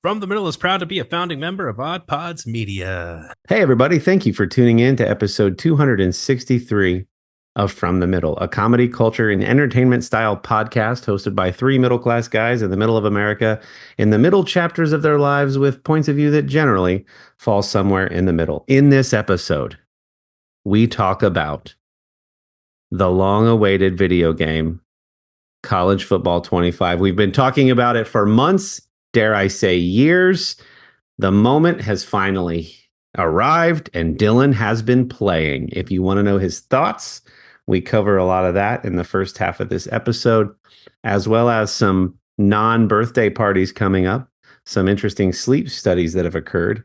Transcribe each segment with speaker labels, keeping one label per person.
Speaker 1: From the Middle is proud to be a founding member of Odd Pods Media.
Speaker 2: Hey, everybody. Thank you for tuning in to episode 263 of From the Middle, a comedy, culture, and entertainment style podcast hosted by three middle-class guys in the middle of America in the middle chapters of their lives with points of view that generally fall somewhere in the middle. In this episode, we talk about the long-awaited video game, College Football 25. We've been talking about it for months, dare I say years. The moment has finally arrived, and Dillon has been playing. If you want to know his thoughts, we cover a lot of that in the first half of this episode, as well as some non-birthday parties coming up, some interesting sleep studies that have occurred,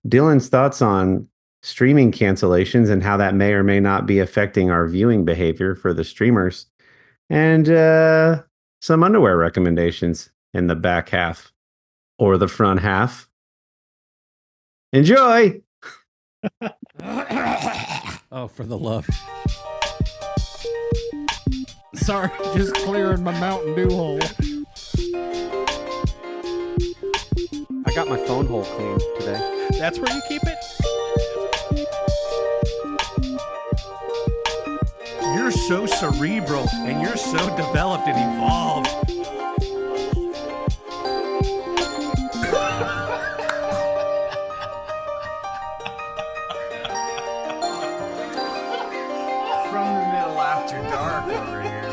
Speaker 2: Dillon's thoughts on streaming cancellations and how that may or may not be affecting our viewing behavior for the streamers, and some underwear recommendations in the back half or the front half. Enjoy.
Speaker 3: Oh, for the love. Sorry, just clearing my Mountain Dew hole.
Speaker 2: I got my phone hole cleaned today.
Speaker 1: That's where you keep it? You're so cerebral and you're so developed and evolved.
Speaker 4: From the Middle after dark over here.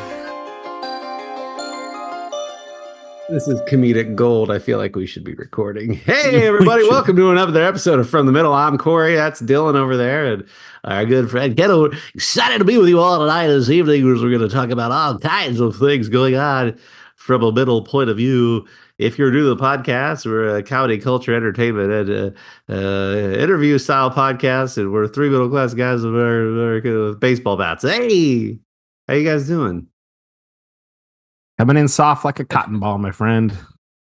Speaker 2: This is comedic gold. I feel like we should be recording. Hey, everybody. Welcome to another episode of From the Middle. I'm Kory. That's Dillon over there. And our good friend Kendall. Excited to be with you all tonight this evening as we're going to talk about all kinds of things going on from a middle point of view. If you're new to the podcast, we're a comedy, culture, entertainment, and interview style podcast. And we're three middle class guys in America with baseball bats. Hey, how you guys doing?
Speaker 3: Coming in soft like a cotton ball, my friend.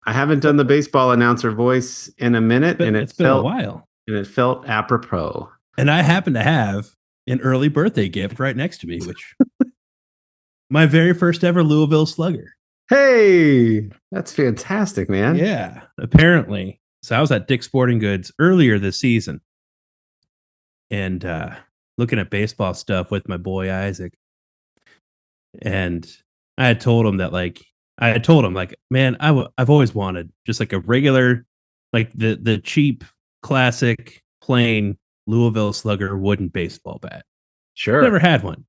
Speaker 2: I haven't done the baseball announcer voice in a minute, and
Speaker 1: It's been a while.
Speaker 2: And it felt apropos.
Speaker 1: And I happen to have an early birthday gift right next to me, which my very first ever Louisville Slugger.
Speaker 2: Hey, that's fantastic, man.
Speaker 1: Yeah, apparently. So I was at Dick's Sporting Goods earlier this season and looking at baseball stuff with my boy Isaac. And I had told him that, man, I've always wanted just like a regular, like the cheap, classic, plain Louisville Slugger wooden baseball bat.
Speaker 2: Sure.
Speaker 1: Never had one.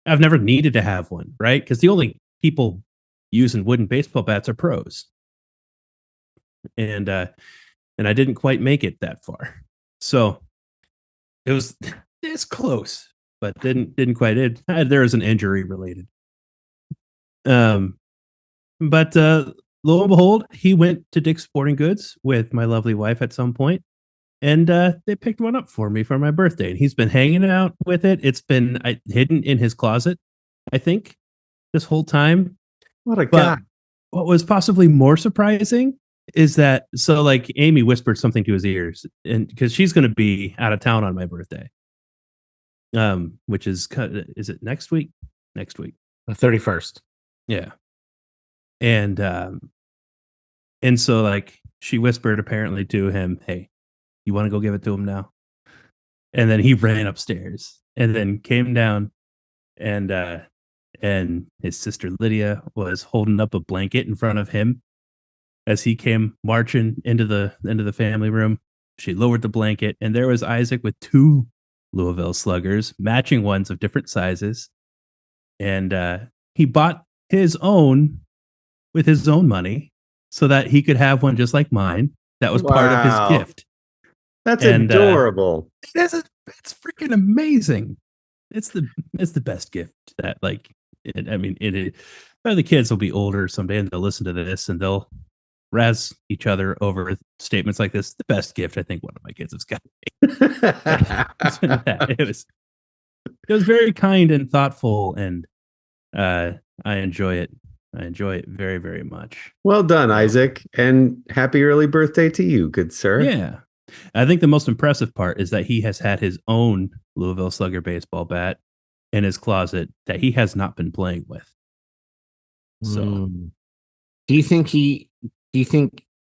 Speaker 1: I've never needed to have one, right? Because the only people using wooden baseball bats are pros. And I didn't quite make it that far. So it was this close, but didn't quite. There was an injury related. But lo and behold, he went to Dick's Sporting Goods with my lovely wife at some point, and they picked one up for me for my birthday. And he's been hanging out with it. It's been hidden in his closet, I think, this whole time.
Speaker 2: What a guy.
Speaker 1: What was possibly more surprising is that, so like Amy whispered something to his ears, and because she's going to be out of town on my birthday, which is it next week? Next week,
Speaker 3: The 31st.
Speaker 1: yeah. And so like she whispered apparently to him, "Hey, you want to go give it to him now?" And then he ran upstairs and then came down, and his sister Lydia was holding up a blanket in front of him as he came marching into the family room. She lowered the blanket, and there was Isaac with two Louisville Sluggers, matching ones of different sizes. And he bought his own with his own money so that he could have one just like mine. That was part of his gift.
Speaker 2: That's adorable.
Speaker 1: It's freaking amazing. It's the best gift that the kids will be older someday and they'll listen to this and they'll razz each other over statements like this. The best gift I think one of my kids has got me. It was very kind and thoughtful, and I enjoy it. I enjoy it very, very much.
Speaker 2: Well done, Isaac, and happy early birthday to you, good sir.
Speaker 1: Yeah. I think the most impressive part is that he has had his own Louisville Slugger baseball bat in his closet that he has not been playing with. So
Speaker 3: do you think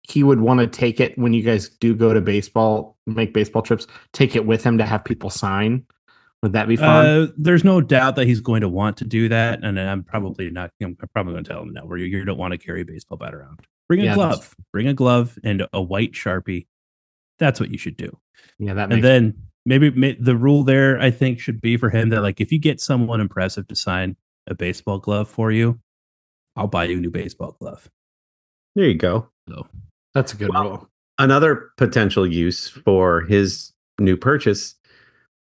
Speaker 3: he would want to take it when you guys do go to make baseball trips, take it with him to have people sign? Would that be fun?
Speaker 1: There's no doubt that he's going to want to do that, and I'm probably not. I'm probably going to tell him that where you don't want to carry a baseball bat around. Bring a glove, and a white Sharpie. That's what you should do.
Speaker 3: Yeah, that.
Speaker 1: And then maybe the rule there, I think, should be for him that like if you get someone impressive to sign a baseball glove for you, I'll buy you a new baseball glove.
Speaker 2: There you go.
Speaker 1: So
Speaker 3: that's a good rule.
Speaker 2: Another potential use for his new purchase,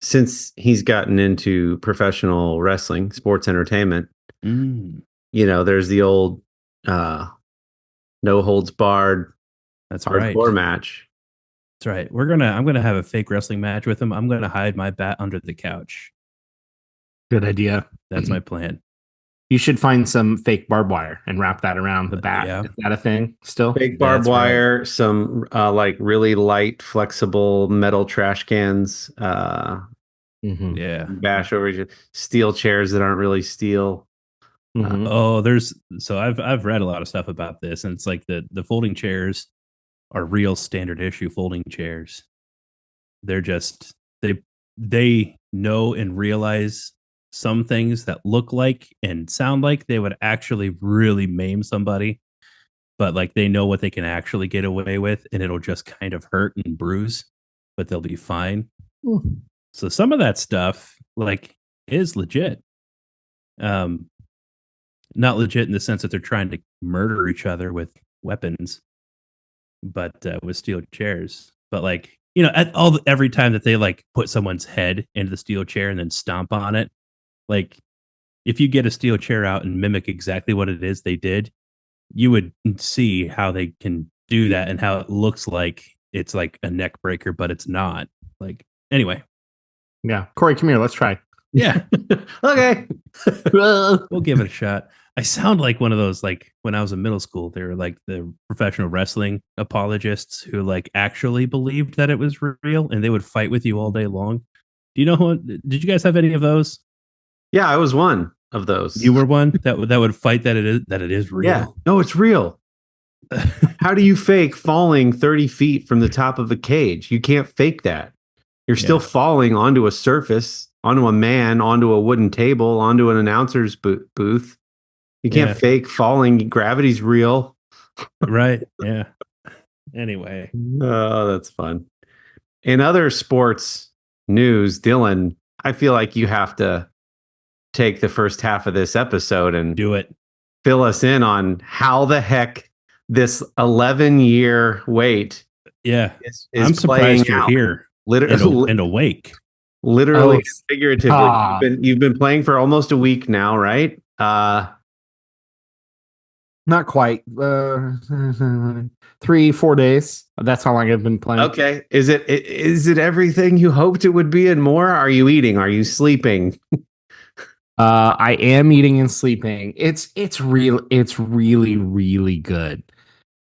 Speaker 2: since he's gotten into professional wrestling, sports entertainment, there's the old no holds barred hardcore match.
Speaker 1: That's right. I'm gonna have a fake wrestling match with him. I'm gonna hide my bat under the couch.
Speaker 3: Good idea.
Speaker 1: That's my plan.
Speaker 3: You should find some fake barbed wire and wrap that around the bat.
Speaker 1: Yeah.
Speaker 3: Is that a thing still?
Speaker 2: Fake barbed wire, some like really light, flexible metal trash cans.
Speaker 1: Yeah.
Speaker 2: Bash over steel chairs that aren't really steel.
Speaker 1: I've read a lot of stuff about this, and it's like the folding chairs are real standard issue folding chairs. They're just they know and realize some things that look like and sound like they would actually really maim somebody, but like they know what they can actually get away with, and it'll just kind of hurt and bruise, but they'll be fine. So some of that stuff like is legit. Not legit in the sense that they're trying to murder each other with weapons, but with steel chairs. But like, every time that they like put someone's head into the steel chair and then stomp on it, like if you get a steel chair out and mimic exactly what it is they did, you would see how they can do that and how it looks like it's like a neck breaker, but it's not. Like, anyway.
Speaker 3: Yeah. Kory, come here. Let's try.
Speaker 1: Yeah.
Speaker 2: Okay.
Speaker 1: We'll give it a shot. I sound like one of those, like when I was in middle school, they were like the professional wrestling apologists who like actually believed that it was real, and they would fight with you all day long. Do you know did you guys have any of those?
Speaker 2: Yeah, I was one of those.
Speaker 1: You were one that would fight that it is real.
Speaker 2: Yeah. No, it's real. How do you fake falling 30 feet from the top of a cage? You can't fake that. You're still falling onto a surface, onto a man, onto a wooden table, onto an announcer's booth. You can't fake falling. Gravity's real.
Speaker 1: Right. Yeah. Anyway.
Speaker 2: Oh, that's fun. In other sports news, Dillon, I feel like you have to take the first half of this episode and
Speaker 1: do it.
Speaker 2: Fill us in on how the heck this 11-year wait is
Speaker 1: I'm surprised you're here.
Speaker 2: Literally
Speaker 1: and awake.
Speaker 2: Literally, figuratively. You've been playing for almost a week now, right?
Speaker 3: Not quite. 3-4 days. That's how long I've been playing.
Speaker 2: Okay. Is it everything you hoped it would be and more? Are you eating? Are you sleeping?
Speaker 3: I am eating and sleeping. It's really, really good.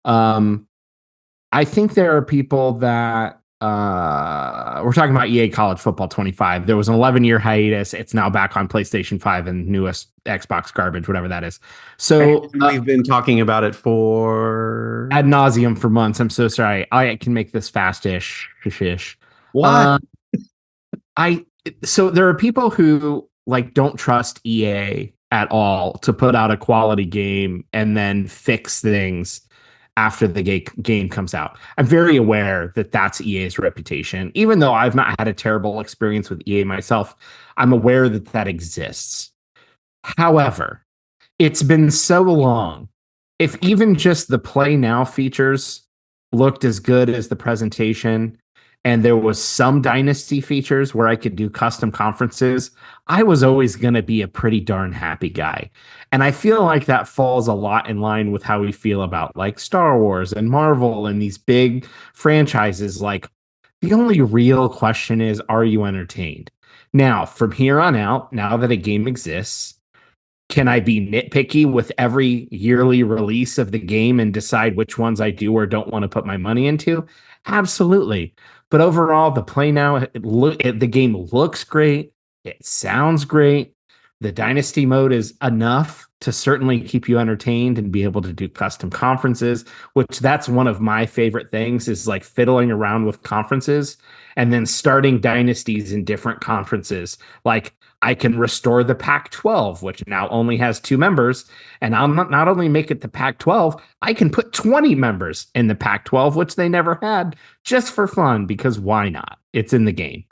Speaker 3: I think there are people that we're talking about EA College Football 25. There was an 11-year hiatus. It's now back on PlayStation 5 and newest Xbox garbage, whatever that is. So
Speaker 2: we've been talking about it for
Speaker 3: ad nauseum for months. I'm so sorry. I can make this fast-ish.
Speaker 2: What?
Speaker 3: So there are people who like don't trust EA at all to put out a quality game and then fix things after the game comes out. I'm very aware that that's EA's reputation. Even though I've not had a terrible experience with EA myself, I'm aware that that exists. However, it's been so long. If even just the Play Now features looked as good as the presentation, and there was some Dynasty features where I could do custom conferences, I was always going to be a pretty darn happy guy. And I feel like that falls a lot in line with how we feel about like Star Wars and Marvel and these big franchises. Like the only real question is, are you entertained? Now, from here on out, now that a game exists, can I be nitpicky with every yearly release of the game and decide which ones I do or don't want to put my money into? Absolutely. But overall, the Play Now, the game looks great. It sounds great. The dynasty mode is enough to certainly keep you entertained and be able to do custom conferences, which that's one of my favorite things, is like fiddling around with conferences and then starting dynasties in different conferences. Like I can restore the Pac-12, which now only has 2 members, and I'll not only make it the Pac-12, I can put 20 members in the Pac-12, which they never had, just for fun, because why not? It's in the game.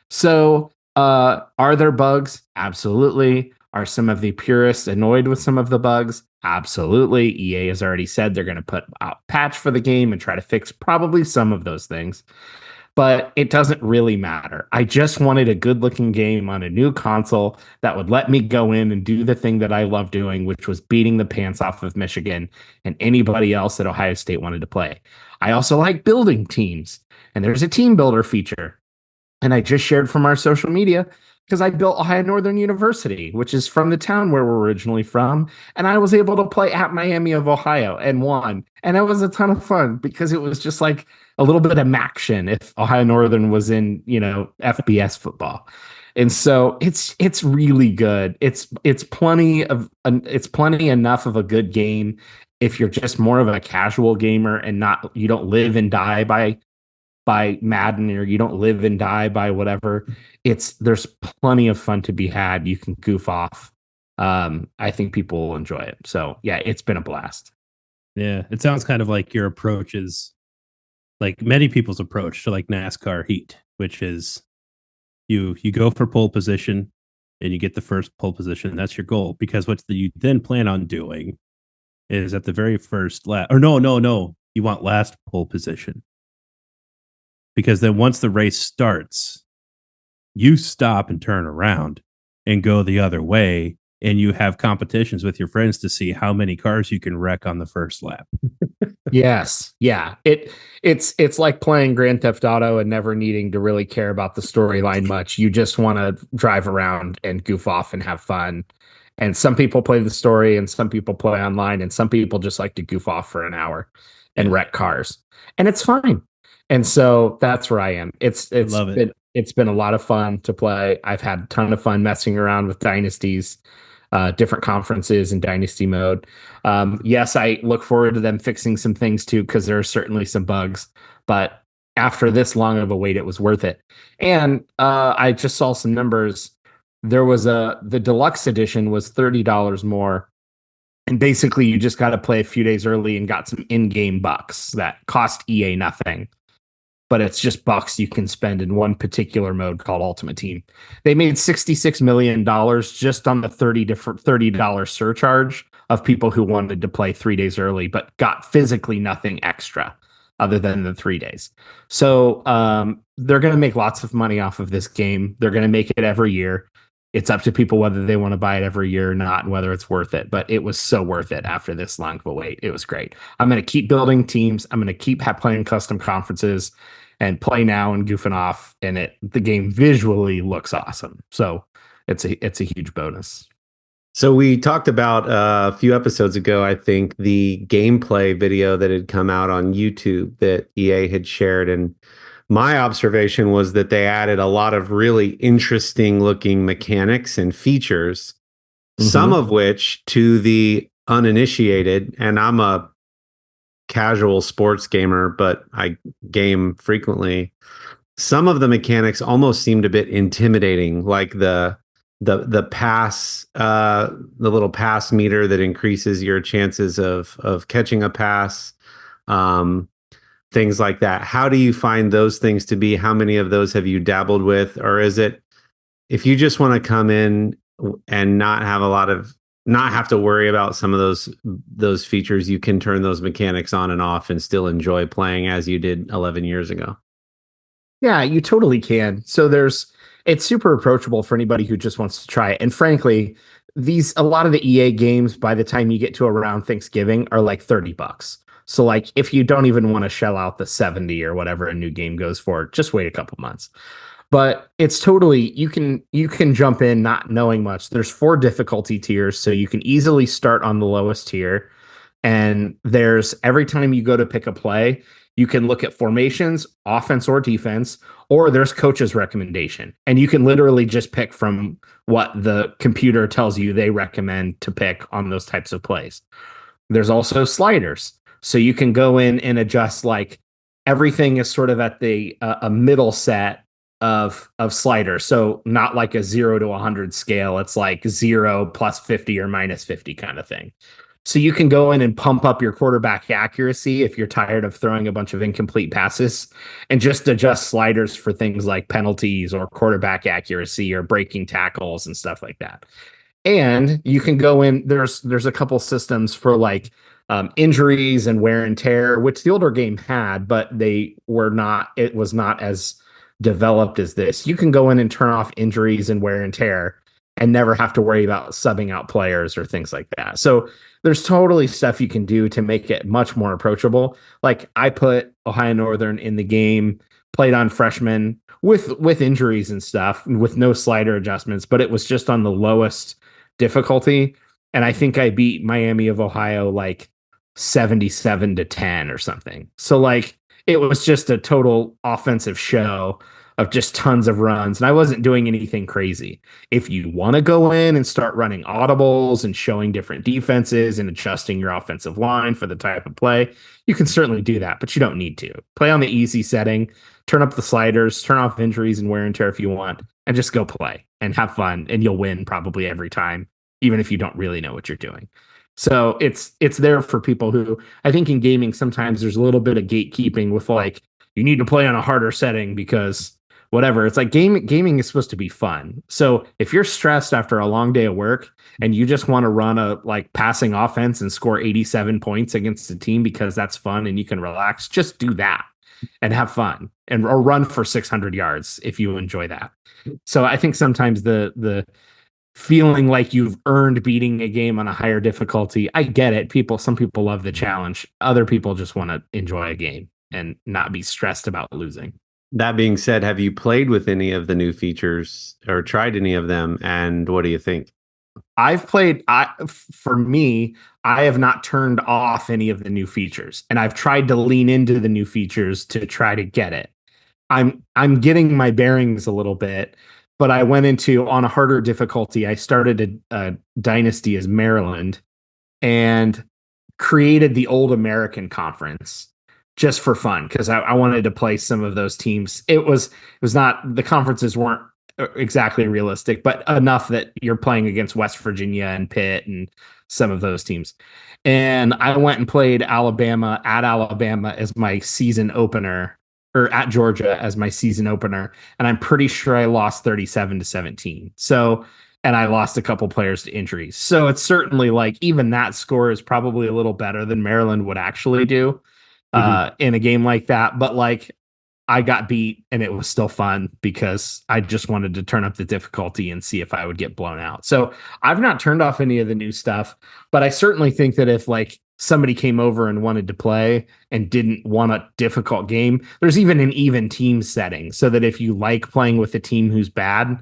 Speaker 3: So are there bugs? Absolutely. Are some of the purists annoyed with some of the bugs? Absolutely. EA has already said they're going to put out patch for the game and try to fix probably some of those things. But it doesn't really matter. I just wanted a good looking game on a new console that would let me go in and do the thing that I love doing, which was beating the pants off of Michigan and anybody else that Ohio State wanted to play. I also like building teams, and there's a team builder feature. And I just shared from our social media because I built Ohio Northern University, which is from the town where we're originally from. And I was able to play at Miami of Ohio and won. And it was a ton of fun because it was just like a little bit of action if Ohio Northern was in, FBS football. And so it's really good. It's plenty enough of a good game if you're just more of a casual gamer and you don't live and die by Madden, or you don't live and die by whatever. There's plenty of fun to be had. You can goof off. I think people will enjoy it. So yeah, it's been a blast.
Speaker 1: Yeah, it sounds kind of like your approach is like many people's approach to like NASCAR Heat, which is you go for pole position and you get the first pole position. That's your goal, because what you then plan on doing is at the very first lap, or no, you want last pole position. Because then once the race starts, you stop and turn around and go the other way, and you have competitions with your friends to see how many cars you can wreck on the first lap.
Speaker 3: Yes. Yeah. It's like playing Grand Theft Auto and never needing to really care about the storyline much. You just want to drive around and goof off and have fun. And some people play the story and some people play online, and some people just like to goof off for an hour and wreck cars. And it's fine. And so that's where I am. It's been a lot of fun to play. I've had a ton of fun messing around with dynasties, different conferences in dynasty mode. Yes, I look forward to them fixing some things too, because there are certainly some bugs. But after this long of a wait, it was worth it. And I just saw some numbers. There was the deluxe edition was $30 more. And basically, you just got to play a few days early and got some in-game bucks that cost EA nothing. But it's just bucks you can spend in one particular mode called Ultimate Team. They made $66 million just on the $30 surcharge of people who wanted to play 3 days early, but got physically nothing extra other than the 3 days. So they're going to make lots of money off of this game. They're going to make it every year. It's up to people whether they want to buy it every year or not, and whether it's worth it. But it was so worth it after this long of a wait. It was great. I'm going to keep building teams. I'm going to keep playing custom conferences and play now and goofing off. And the game visually looks awesome. So it's a huge bonus.
Speaker 2: So we talked about a few episodes ago, I think, the gameplay video that had come out on YouTube that EA had shared. And my observation was that they added a lot of really interesting looking mechanics and features, some of which to the uninitiated, and I'm a casual sports gamer, but I game frequently. Some of the mechanics almost seemed a bit intimidating, like the pass, the little pass meter that increases your chances of catching a pass. Things like that. How do you find those things to be? How many of those have you dabbled with? Or is it, if you just want to come in and not have to worry about some of those features, you can turn those mechanics on and off and still enjoy playing as you did 11 years ago?
Speaker 3: Yeah, you totally can. So it's super approachable for anybody who just wants to try it. And frankly, a lot of the EA games, by the time you get to around Thanksgiving, are like $30. So like if you don't even want to shell out the 70 or whatever a new game goes for, just wait a couple months. But it's totally, you can jump in not knowing much. There's 4 difficulty tiers, so you can easily start on the lowest tier. And there's, every time you go to pick a play, You can look at formations, offense or defense, or there's coach's recommendation. And you can literally just pick from what the computer tells you they recommend to pick on those types of plays. There's also sliders. So you can go in and adjust, like, everything is sort of at the a middle set of sliders. So not like a 0 to 100 scale. It's like 0 plus 50 or minus 50 kind of thing. So you can go in and pump up your quarterback accuracy if you're tired of throwing a bunch of incomplete passes, and just adjust sliders for things like penalties or quarterback accuracy or breaking tackles and stuff like that. And you can go in, there's a couple systems for like injuries and wear and tear, which the older game had, but it was not as developed as this. You can go in and turn off injuries and wear and tear and never have to worry about subbing out players or things like that. So there's totally stuff you can do to make it much more approachable. Like, I put Ohio Northern in the game, played on freshmen with injuries and stuff, with no slider adjustments, but it was just on the lowest difficulty. And I think I beat Miami of Ohio like 77-10 or something. So like, it was just a total offensive show of just tons of runs. And I wasn't doing anything crazy. If you want to go in and start running audibles and showing different defenses and adjusting your offensive line for the type of play, you can certainly do that, but you don't need to. Play on the easy setting, turn up the sliders, turn off injuries and wear and tear if you want, and just go play and have fun. And you'll win probably every time, even if you don't really know what you're doing. So it's there for people who, I think in gaming, sometimes there's a little bit of gatekeeping with like, you need to play on a harder setting because whatever. It's like gaming is supposed to be fun. So if you're stressed after a long day of work and you just want to run a like passing offense and score 87 points against a team because that's fun and you can relax, just do that and have fun, or run for 600 yards if you enjoy that. So I think sometimes the feeling like you've earned beating a game on a higher difficulty, I get it. Some people love the challenge. Other people just want to enjoy a game and not be stressed about losing.
Speaker 2: That being said, have you played with any of the new features or tried any of them? And what do you think?
Speaker 3: For me, I have not turned off any of the new features, and I've tried to lean into the new features to try to get it. I'm getting my bearings a little bit, but I went into, on a harder difficulty, I started a dynasty as Maryland and created the Old American Conference just for fun, because I wanted to play some of those teams. It was not, the conferences weren't exactly realistic, but enough that you're playing against West Virginia and Pitt and some of those teams. And I went and played Alabama as my season opener, or at Georgia as my season opener. And I'm pretty sure I lost 37-17. So, and I lost a couple players to injuries. So it's certainly like, even that score is probably a little better than Maryland would actually do in a game like that. But like, I got beat and it was still fun because I just wanted to turn up the difficulty and see if I would get blown out. So I've not turned off any of the new stuff, but I certainly think that if like somebody came over and wanted to play and didn't want a difficult game, there's even an even team setting, so that if you like playing with a team who's bad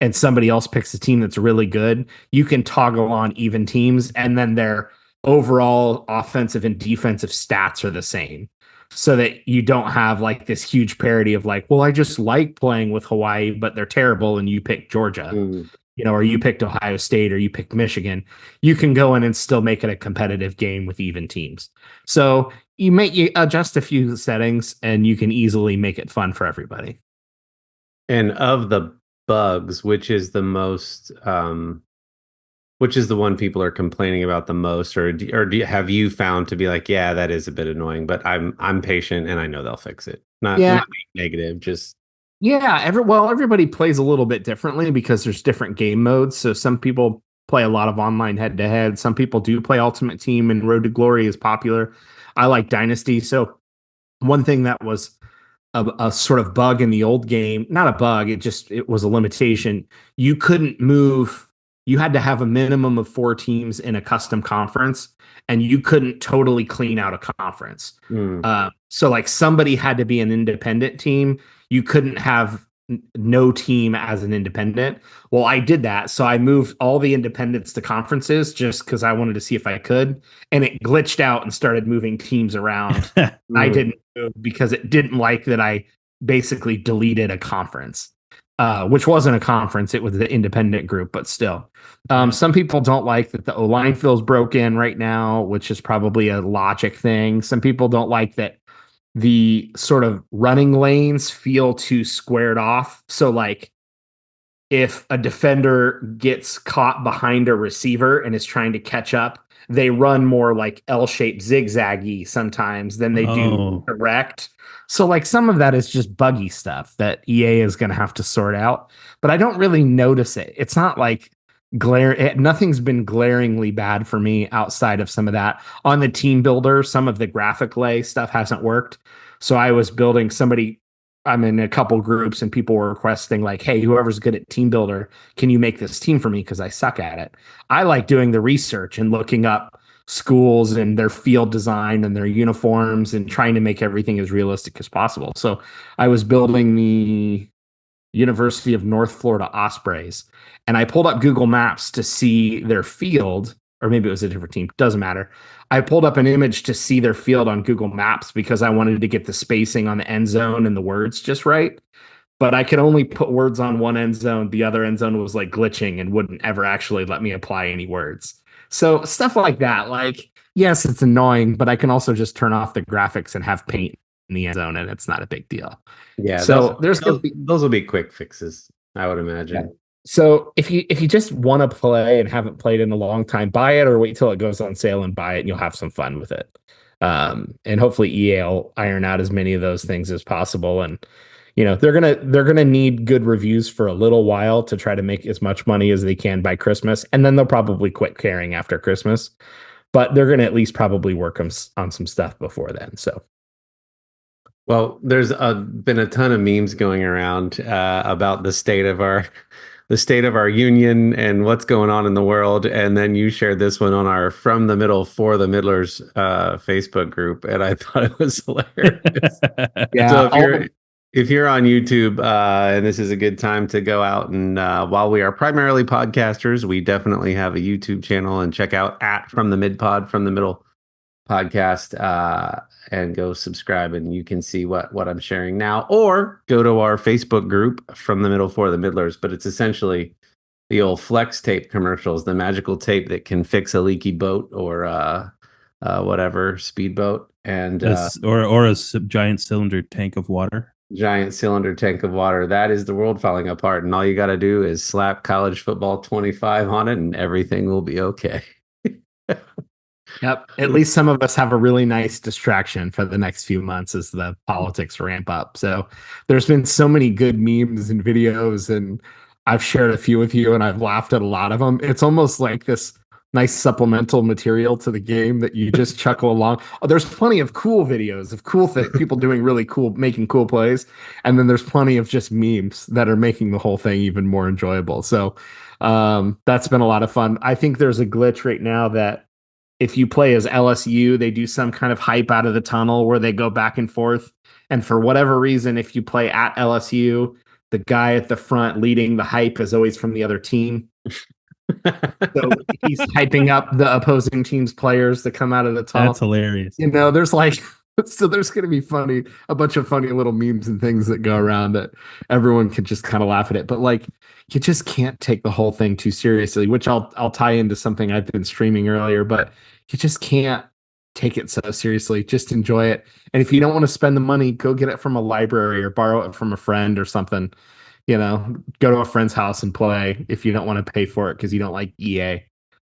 Speaker 3: and somebody else picks a team that's really good, you can toggle on even teams, and then their overall offensive and defensive stats are the same, so that you don't have like this huge parity of like, well, I just like playing with Hawaii, but they're terrible, and you pick Georgia, or you picked Ohio State, or you picked Michigan. You can go in and still make it a competitive game with even teams. So you adjust a few settings and you can easily make it fun for everybody.
Speaker 2: And of the bugs, which is the most, which is the one people are complaining about the most, or have you found to be like, yeah, that is a bit annoying, but I'm patient and I know they'll fix it. Not being negative, just.
Speaker 3: Yeah, everybody plays a little bit differently because there's different game modes. So some people play a lot of online head-to-head. Some people do play Ultimate Team, and Road to Glory is popular. I like Dynasty. So one thing that was a sort of bug in the old game, not a bug, it was a limitation. You couldn't move. You had to have a minimum of 4 teams in a custom conference, and you couldn't totally clean out a conference. So like somebody had to be an independent team. You couldn't have no team as an independent. Well, I did that. So I moved all the independents to conferences just because I wanted to see if I could. And it glitched out and started moving teams around. I didn't move because it didn't like that I basically deleted a conference, which wasn't a conference. It was the independent group, but still. Some people don't like that the O-line feels broken right now, which is probably a logic thing. Some people don't like that the sort of running lanes feel too squared off. So like if a defender gets caught behind a receiver and is trying to catch up, they run more like L-shaped zigzaggy sometimes than they do direct. So like some of that is just buggy stuff that EA is going to have to sort out, but I don't really notice it. It's not like nothing's been glaringly bad for me outside of some of that. On the team builder, some of the graphic lay stuff hasn't worked. So I was building I'm in a couple groups and people were requesting like, hey, whoever's good at team builder, can you make this team for me? Because I suck at it. I like doing the research and looking up schools and their field design and their uniforms and trying to make everything as realistic as possible. So I was building the University of North Florida Ospreys, and I pulled up Google Maps to see their field, or maybe it was a different team, doesn't matter. I pulled up an image to see their field on Google Maps because I wanted to get the spacing on the end zone and the words just right. But I could only put words on one end zone. The other end zone was like glitching and wouldn't ever actually let me apply any words. So stuff like that, like, yes, it's annoying, but I can also just turn off the graphics and have paint in the end zone, and it's not a big deal.
Speaker 2: Yeah.
Speaker 3: So
Speaker 2: those will be quick fixes, I would imagine.
Speaker 3: Yeah. So if you just want to play and haven't played in a long time, buy it or wait till it goes on sale and buy it, and you'll have some fun with it. And hopefully EA will iron out as many of those things as possible. And they're gonna need good reviews for a little while to try to make as much money as they can by Christmas, and then they'll probably quit caring after Christmas. But they're gonna at least probably work on some stuff before then. So.
Speaker 2: Well, there's been a ton of memes going around about the state of our union and what's going on in the world. And then you shared this one on our From the Middle for the Middlers Facebook group, and I thought it was hilarious.
Speaker 3: Yeah.
Speaker 2: So if you're on YouTube, and this is a good time to go out and while we are primarily podcasters, we definitely have a YouTube channel, and check out From the Middle podcast and go subscribe, and you can see what I'm sharing now, or go to our Facebook group From the Middle for the Middlers. But it's essentially the old flex tape commercials, the magical tape that can fix a leaky boat or whatever speedboat, and
Speaker 1: or a giant cylinder tank of water. That is the world falling apart, and all you got to do is slap College Football 25 on it, and everything will be okay.
Speaker 3: Yep. At least some of us have a really nice distraction for the next few months as the politics ramp up. So there's been so many good memes and videos, and I've shared a few with you, and I've laughed at a lot of them. It's almost like this nice supplemental material to the game that you just chuckle along. Oh, there's plenty of cool videos of cool people doing really cool, making cool plays. And then there's plenty of just memes that are making the whole thing even more enjoyable. So that's been a lot of fun. I think there's a glitch right now that if you play as LSU, they do some kind of hype out of the tunnel where they go back and forth. And for whatever reason, if you play at LSU, the guy at the front leading the hype is always from the other team. So he's hyping up the opposing team's players to come out of the tunnel.
Speaker 1: That's hilarious.
Speaker 3: There's there's going to be a bunch of funny little memes and things that go around that everyone can just kind of laugh at it. But like, you just can't take the whole thing too seriously, which I'll tie into something I've been streaming earlier, but you just can't take it so seriously. Just enjoy it. And if you don't want to spend the money, go get it from a library or borrow it from a friend or something. Go to a friend's house and play if you don't want to pay for it because you don't like EA.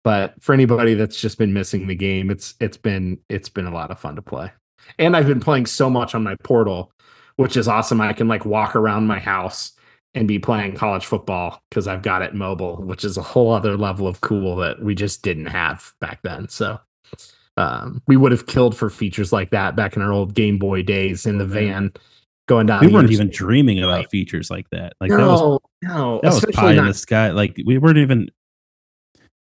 Speaker 3: But for anybody that's just been missing the game, it's been a lot of fun to play. And I've been playing so much on my portal, which is awesome. I can like walk around my house and be playing college football because I've got it mobile, which is a whole other level of cool that we just didn't have back then. So we would have killed for features like that back in our old Game Boy days in the van going down.
Speaker 1: We weren't even dreaming about features like that. Like that was pie in the sky. Like we weren't even.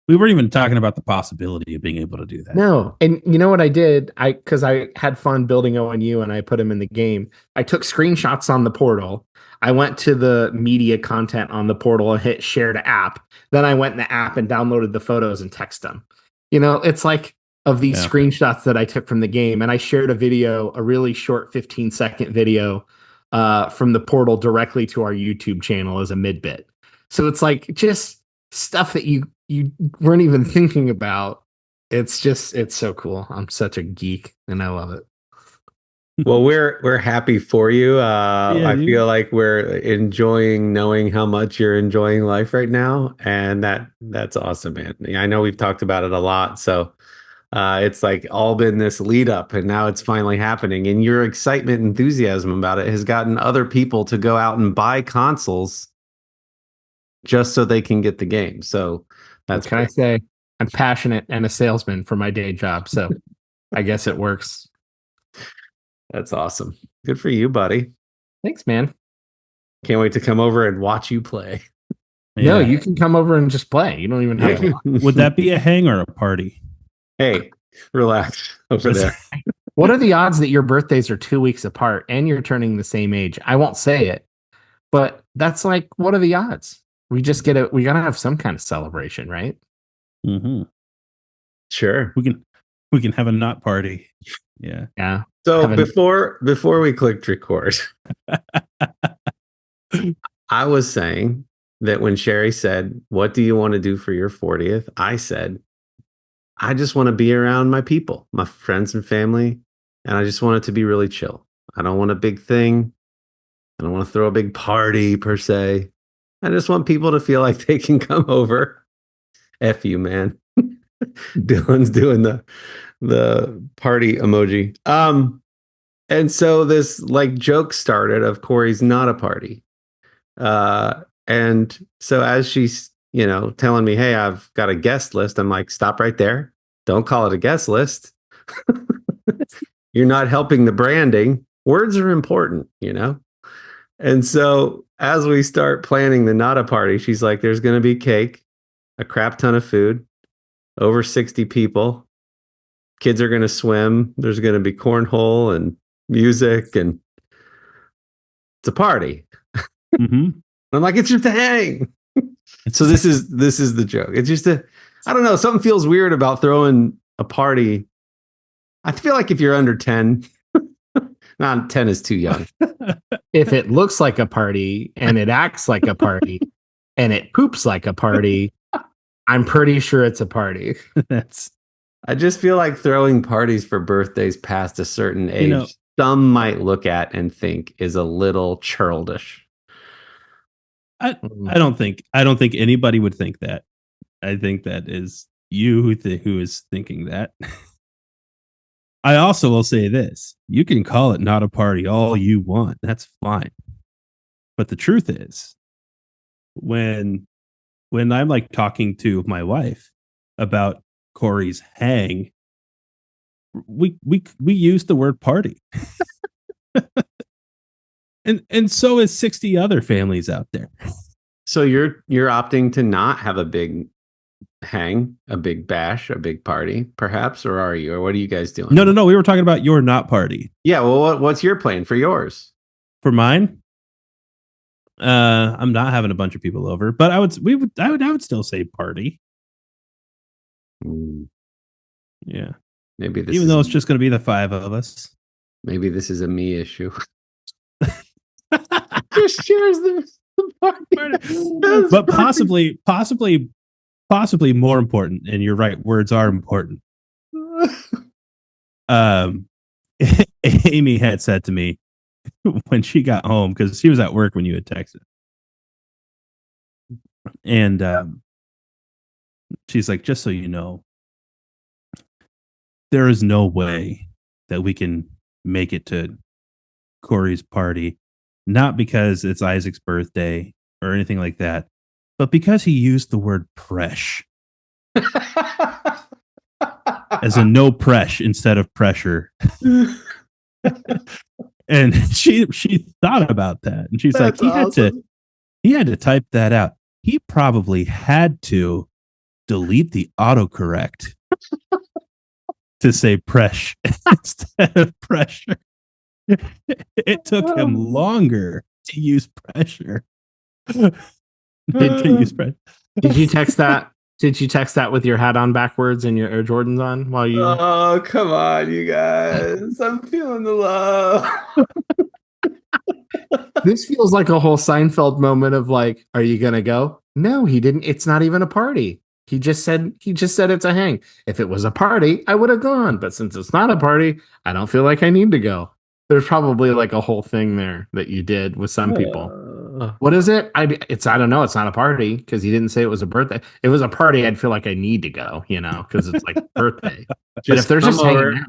Speaker 1: We weren't even talking about the possibility of being able to do that.
Speaker 3: No. And you know what I did? Because I had fun building ONU and I put them in the game. I took screenshots on the portal. I went to the media content on the portal and hit share to app. Then I went in the app and downloaded the photos and text them. It's like of these screenshots that I took from the game. And I shared a video, a really short 15-second video from the portal directly to our YouTube channel as a mid-bit. So it's like just stuff that you weren't even thinking about. It's so cool. I'm such a geek and I love it.
Speaker 2: Well, we're happy for you. I feel like we're enjoying knowing how much you're enjoying life right now. And that's awesome, man. I know we've talked about it a lot. So it's like all been this lead up and now it's finally happening. And your excitement and enthusiasm about it has gotten other people to go out and buy consoles just so they can get the game. So that's
Speaker 3: what can I say? I'm passionate and a salesman for my day job. So I guess it works.
Speaker 2: That's awesome. Good for you, buddy.
Speaker 3: Thanks, man.
Speaker 2: Can't wait to come over and watch you play.
Speaker 3: Yeah. No, you can come over and just play. You don't even have to.
Speaker 1: Would that be a hang or a party?
Speaker 2: Hey, relax over there.
Speaker 3: What are the odds that your birthdays are 2 weeks apart and you're turning the same age? I won't say it, but that's like, what are the odds? We just we got to have some kind of celebration, right?
Speaker 1: Mm-hmm.
Speaker 2: Sure.
Speaker 1: We can have a not party. Yeah.
Speaker 3: Yeah.
Speaker 2: So before we clicked record, I was saying that when Sherry said, "What do you want to do for your 40th?" I said, "I just want to be around my people, my friends and family, and I just want it to be really chill. I don't want a big thing. I don't want to throw a big party per se. I just want people to feel like they can come over." F you, man. Dillon's doing the party emoji. And so this like joke started of Kory's not a party. And so as she's, telling me, "Hey, I've got a guest list," I'm like, "Stop right there. Don't call it a guest list. You're not helping the branding. Words are important, And so as we start planning the not a party, she's like, "There's going to be cake, a crap ton of food, over 60 people. Kids are going to swim. There's going to be cornhole and music, and it's a party."
Speaker 1: Mm-hmm.
Speaker 2: I'm like, "It's just a hang." So this is the joke. It's just I don't know. Something feels weird about throwing a party. I feel like if you're under 10, not 10 is too young.
Speaker 3: If it looks like a party and it acts like a party and it poops like a party, I'm pretty sure it's a party.
Speaker 2: I just feel like throwing parties for birthdays past a certain age, some might look at and think is a little churlish.
Speaker 1: I don't think anybody would think that. I think that is you who is thinking that. I also will say this: you can call it not a party all you want. That's fine. But the truth is, when I'm like talking to my wife about Kory's hang, we use the word party. and so is 60 other families out there.
Speaker 2: So you're opting to not have a big hang, a big bash, a big party, perhaps, or are you? Or what are you guys doing?
Speaker 1: No. We were talking about your not party.
Speaker 2: Yeah. Well, what's your plan for yours?
Speaker 1: For mine, I'm not having a bunch of people over, but I would still say party. Yeah.
Speaker 2: Maybe this,
Speaker 1: even though it's just going to be the 5 of us.
Speaker 2: Maybe this is a me issue. Just shares the party.
Speaker 1: But possibly more important. And you're right, words are important. Amy had said to me when she got home, because she was at work when you had texted, and she's like, "Just so you know, there is no way that we can make it to Kory's party, not because it's Isaac's birthday or anything like that, but because he used the word presh as a no-presh instead of pressure." And she thought about that, and she's
Speaker 2: That's
Speaker 1: like,
Speaker 2: awesome.
Speaker 1: he had to type that out. He probably had to delete the autocorrect to say presh instead of pressure. It took him longer to use pressure. to use pressure.
Speaker 3: Did you text that? Did you text that with your hat on backwards and your Air Jordans on while you?
Speaker 2: Oh, come on, you guys. I'm feeling the love.
Speaker 3: This feels like a whole Seinfeld moment of like, are you gonna go? No, he didn't. It's not even a party. He just said it's a hang. If it was a party, I would have gone. But since it's not a party, I don't feel like I need to go. There's probably like a whole thing there that you did with some people. What is it? I don't know. It's not a party because he didn't say it was a birthday. If it was a party, I'd feel like I need to go, because it's like birthday. But if they're just hanging out,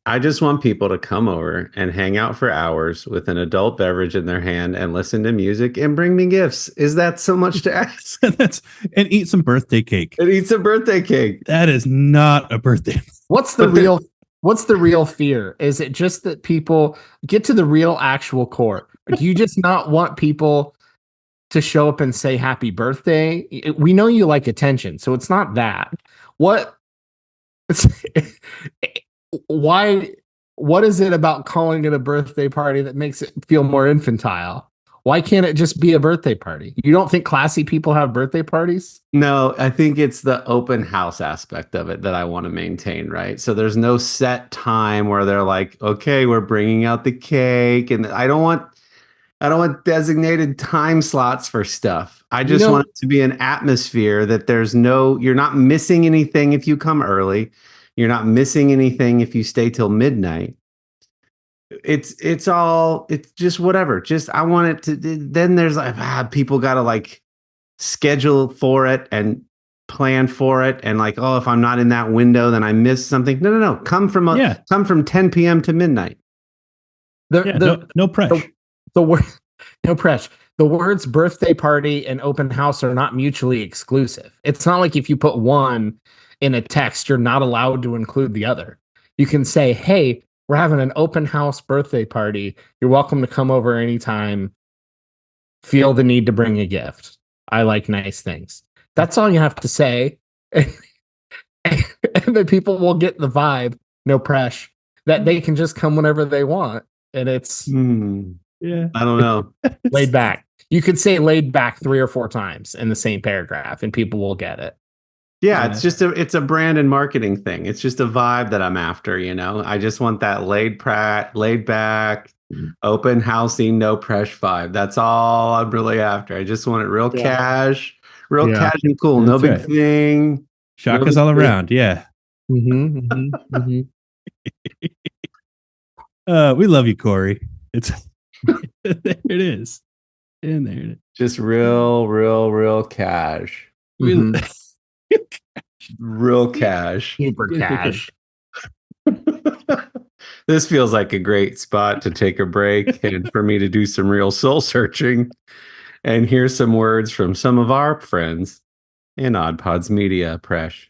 Speaker 2: I just want people to come over and hang out for hours with an adult beverage in their hand and listen to music and bring me gifts. Is that so much to ask?
Speaker 1: And eat some birthday cake.
Speaker 2: And eat some birthday cake.
Speaker 1: That is not a birthday.
Speaker 3: What's the real fear? Is it just that people get to the real actual core? Do you just not want people to show up and say happy birthday? We know you like attention, so it's not that. What is it about calling it a birthday party that makes it feel more infantile? Why can't it just be a birthday party? You don't think classy people have birthday parties?
Speaker 2: No, I think it's the open house aspect of it that I want to maintain, right? So there's no set time where they're like, okay, we're bringing out the cake. And I don't want designated time slots for stuff. I just want it to be an atmosphere that you're not missing anything if you come early. You're not missing anything if you stay till midnight. It's just whatever. I want it to, then there's like, people got to like schedule for it and plan for it. And like, oh, if I'm not in that window, then I miss something. No. Come from 10 p.m. to midnight.
Speaker 1: No pressure.
Speaker 3: The word, no pressure. The words birthday party and open house are not mutually exclusive. It's not like if you put one in a text, you're not allowed to include the other. You can say, hey, we're having an open house birthday party. You're welcome to come over anytime. Feel the need to bring a gift. I like nice things. That's all you have to say. And then people will get the vibe, no pressure, that they can just come whenever they want. And it's...
Speaker 1: Yeah,
Speaker 2: I don't know.
Speaker 3: Laid back. You could say laid back 3 or 4 times in the same paragraph and people will get it.
Speaker 2: Yeah, it's a brand and marketing thing. It's just a vibe that I'm after, I just want that laid back, open housing, no pressure vibe. That's all I'm really after. I just want it real cash and cool. No big thing.
Speaker 1: Shakas all around. Yeah.
Speaker 3: Mm-hmm.
Speaker 1: We love you, Kory. It's there it is. In there.
Speaker 2: Just real cash. Real cash.
Speaker 3: Super cash.
Speaker 2: This feels like a great spot to take a break and for me to do some real soul searching and hear some words from some of our friends in Odd Pods Media. Presh.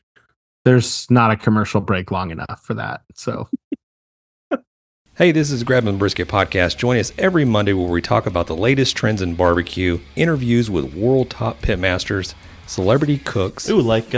Speaker 3: There's not a commercial break long enough for that. So
Speaker 5: Hey, this is Grab and Brisket Podcast. Join us every Monday where we talk about the latest trends in barbecue, interviews with world top pitmasters, celebrity cooks,
Speaker 6: like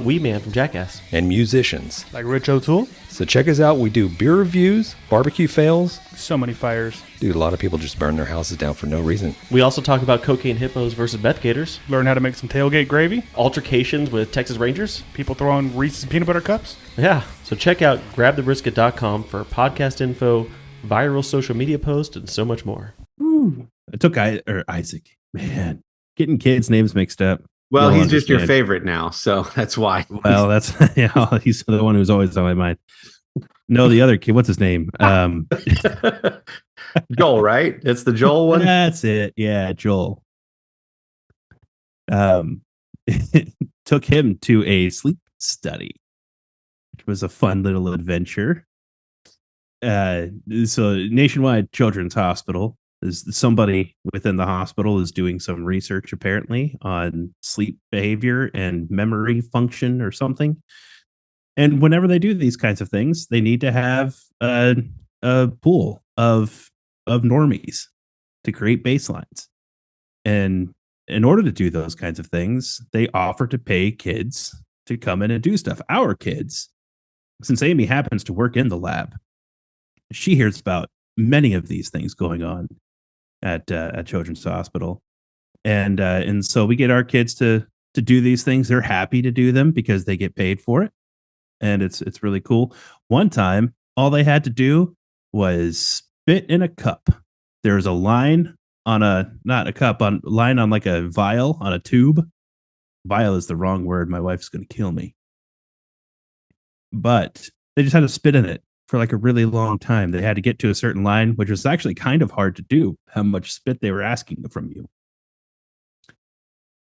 Speaker 6: Wee Man from Jackass.
Speaker 5: and musicians.
Speaker 7: Like Rich O'Toole?
Speaker 5: So check us out. We do beer reviews, barbecue fails.
Speaker 7: So many fires.
Speaker 5: Dude, a lot of people just burn their houses down for no reason.
Speaker 6: We also talk about cocaine hippos versus Beth Gators,
Speaker 7: Learn how to make some tailgate gravy.
Speaker 6: altercations with Texas Rangers.
Speaker 7: People throwing Reese's peanut butter cups.
Speaker 6: Yeah, so check out grabthebrisket.com for podcast info, viral social media posts, and so much more.
Speaker 1: I took Isaac. Man, getting kids' names mixed up.
Speaker 2: Well,
Speaker 1: You'll
Speaker 2: he's just your
Speaker 1: understand.
Speaker 2: favorite now, so that's why.
Speaker 1: Well, that's he's the one who's always on my mind. No, the other kid, what's his name?
Speaker 2: Joel, right? It's the Joel one.
Speaker 1: That's it. Yeah, Joel. Took him to a sleep study, which was a fun little adventure. So Nationwide Children's Hospital is somebody within the hospital is doing some research apparently on sleep behavior and memory function or something. And whenever they do these kinds of things, they need to have a pool of normies to create baselines. And in order to do those kinds of things, they offer to pay kids to come in and do stuff. Our kids, since Amy happens to work in the lab, she hears about many of these things going on at Children's Hospital, and so we get our kids to do these things. They're happy to do them because they get paid for it, and it's really cool. One time, all they had to do was spit in a cup. There's a line on not a cup, on line on like a vial on a tube. Vial is the wrong word. My wife's going to kill me. But they just had to spit in it for like a really long time. They had to get to a certain line, which was actually kind of hard to do, how much spit they were asking from you.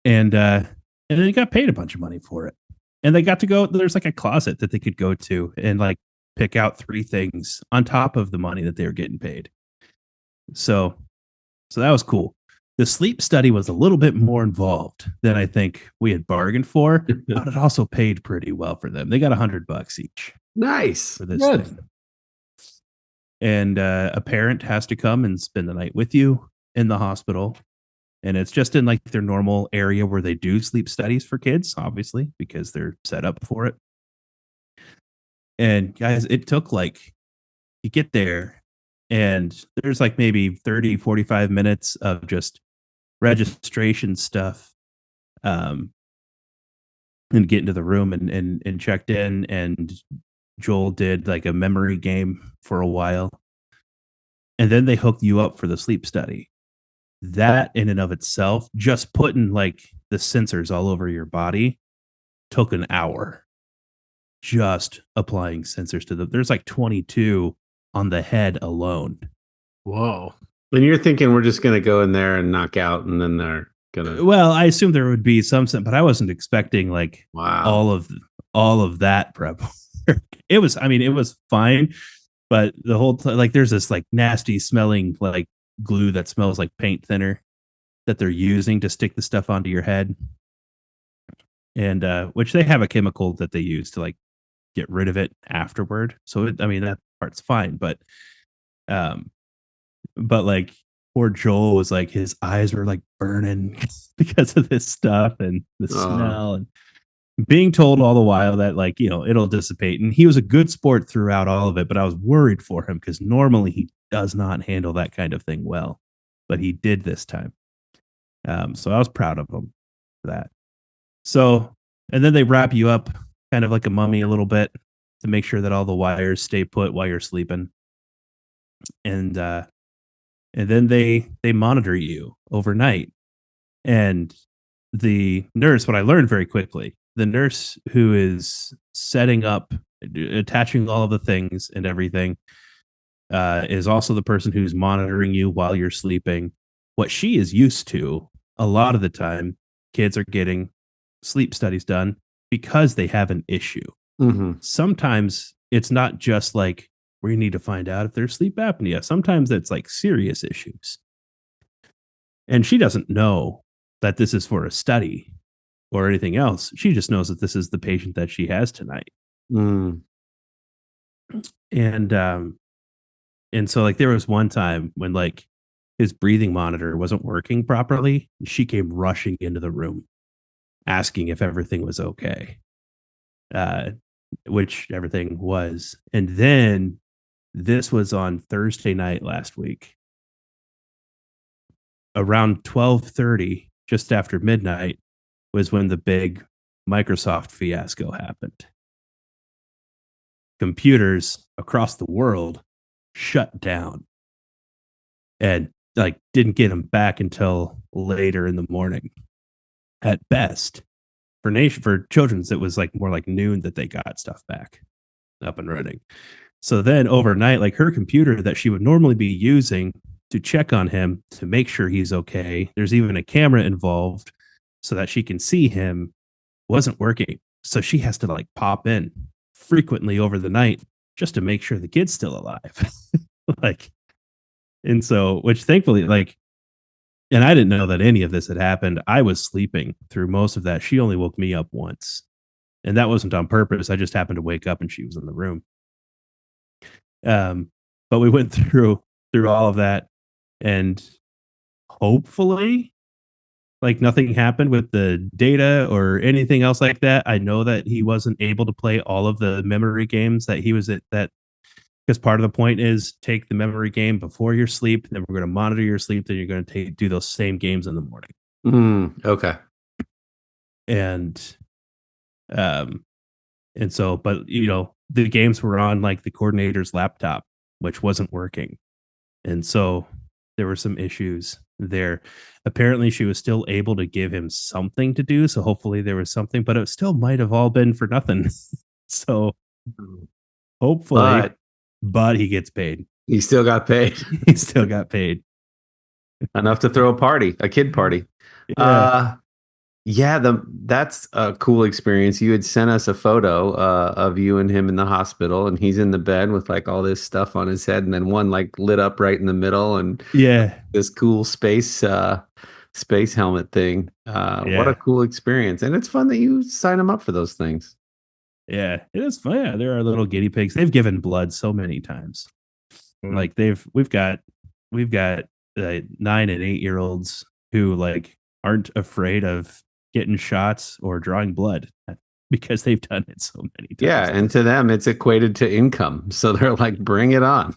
Speaker 1: And then they got paid a bunch of money for it. And they got to go, there's like a closet that they could go to and like pick out 3 things on top of the money that they were getting paid. So that was cool. The sleep study was a little bit more involved than I think we had bargained for, but it also paid pretty well for them. They got $100 each
Speaker 2: Nice.
Speaker 1: for this
Speaker 2: Good.
Speaker 1: thing. And a parent has to come and spend the night with you in the hospital. And it's just in like their normal area where they do sleep studies for kids, obviously, because they're set up for it. And guys, it took like, you get there and there's like maybe 30, 45 minutes of just registration stuff, and get into the room and checked in. And Joel did like a memory game for a while. And then they hooked you up for the sleep study. That in and of itself, just putting like the sensors all over your body, took an hour. Just applying sensors to there's like 22 on the head alone.
Speaker 3: Whoa.
Speaker 2: And you're thinking we're just going to go in there and knock out, and then they're going to.
Speaker 1: Well, I assume there would be some, but I wasn't expecting like all of that prep work. It was fine, but the whole time, like, there's this like nasty smelling like glue that smells like paint thinner that they're using to stick the stuff onto your head, and which they have a chemical that they use to like get rid of it afterward. So that part's fine, but like poor Joel was like, his eyes were like burning because of this stuff and the smell, and being told all the while that like, it'll dissipate. And he was a good sport throughout all of it, but I was worried for him because normally he does not handle that kind of thing well, but he did this time. So I was proud of him for that. So, and then they wrap you up kind of like a mummy a little bit to make sure that all the wires stay put while you're sleeping. And then they monitor you overnight. And the nurse, what I learned very quickly, the nurse who is setting up, attaching all of the things and everything, is also the person who's monitoring you while you're sleeping. What she is used to, a lot of the time, kids are getting sleep studies done because they have an issue.
Speaker 2: Mm-hmm.
Speaker 1: Sometimes it's not just like, we need to find out if there's sleep apnea. Sometimes it's like serious issues. And she doesn't know that this is for a study or anything else. She just knows that this is the patient that she has tonight.
Speaker 2: Mm.
Speaker 1: And so like there was one time when like his breathing monitor wasn't working properly. She came rushing into the room asking if everything was okay. Which everything was. And then this was on Thursday night last week. Around 12:30, just after midnight, was when the big Microsoft fiasco happened. Computers across the world shut down and like didn't get them back until later in the morning at best. For children's, it was like more like noon that they got stuff back up and running. So then overnight, like her computer that she would normally be using to check on him to make sure he's okay, there's even a camera involved so that she can see him, wasn't working. So she has to like pop in frequently over the night just to make sure the kid's still alive. And so, which thankfully, like, and I didn't know that any of this had happened. I was sleeping through most of that. She only woke me up once, and that wasn't on purpose. I just happened to wake up and she was in the room. But we went through all of that, and hopefully, like nothing happened with the data or anything else like that. I know that he wasn't able to play all of the memory games that he was at, that because part of the point is take the memory game before your sleep, then we're going to monitor your sleep, then you're going to do those same games in the morning.
Speaker 2: Okay.
Speaker 1: And and so, but the games were on like the coordinator's laptop, which wasn't working. And so there were some issues there. Apparently she was still able to give him something to do. So hopefully there was something, but it still might have all been for nothing. So hopefully, but he gets paid.
Speaker 2: He still got paid.
Speaker 1: He still got paid.
Speaker 2: Enough to throw a kid party.
Speaker 1: Yeah.
Speaker 2: That's a cool experience. You had sent us a photo of you and him in the hospital, and he's in the bed with like all this stuff on his head, and then one like lit up right in the middle, and this cool space helmet thing. What a cool experience. And it's fun that you sign them up for those things.
Speaker 1: Yeah, it is fun. Yeah, there are little guinea pigs. They've given blood so many times. Like we've got 9 and 8-year-olds who like aren't afraid of getting shots or drawing blood because they've done it so many times.
Speaker 2: Yeah, and to them it's equated to income. So they're like, bring it on.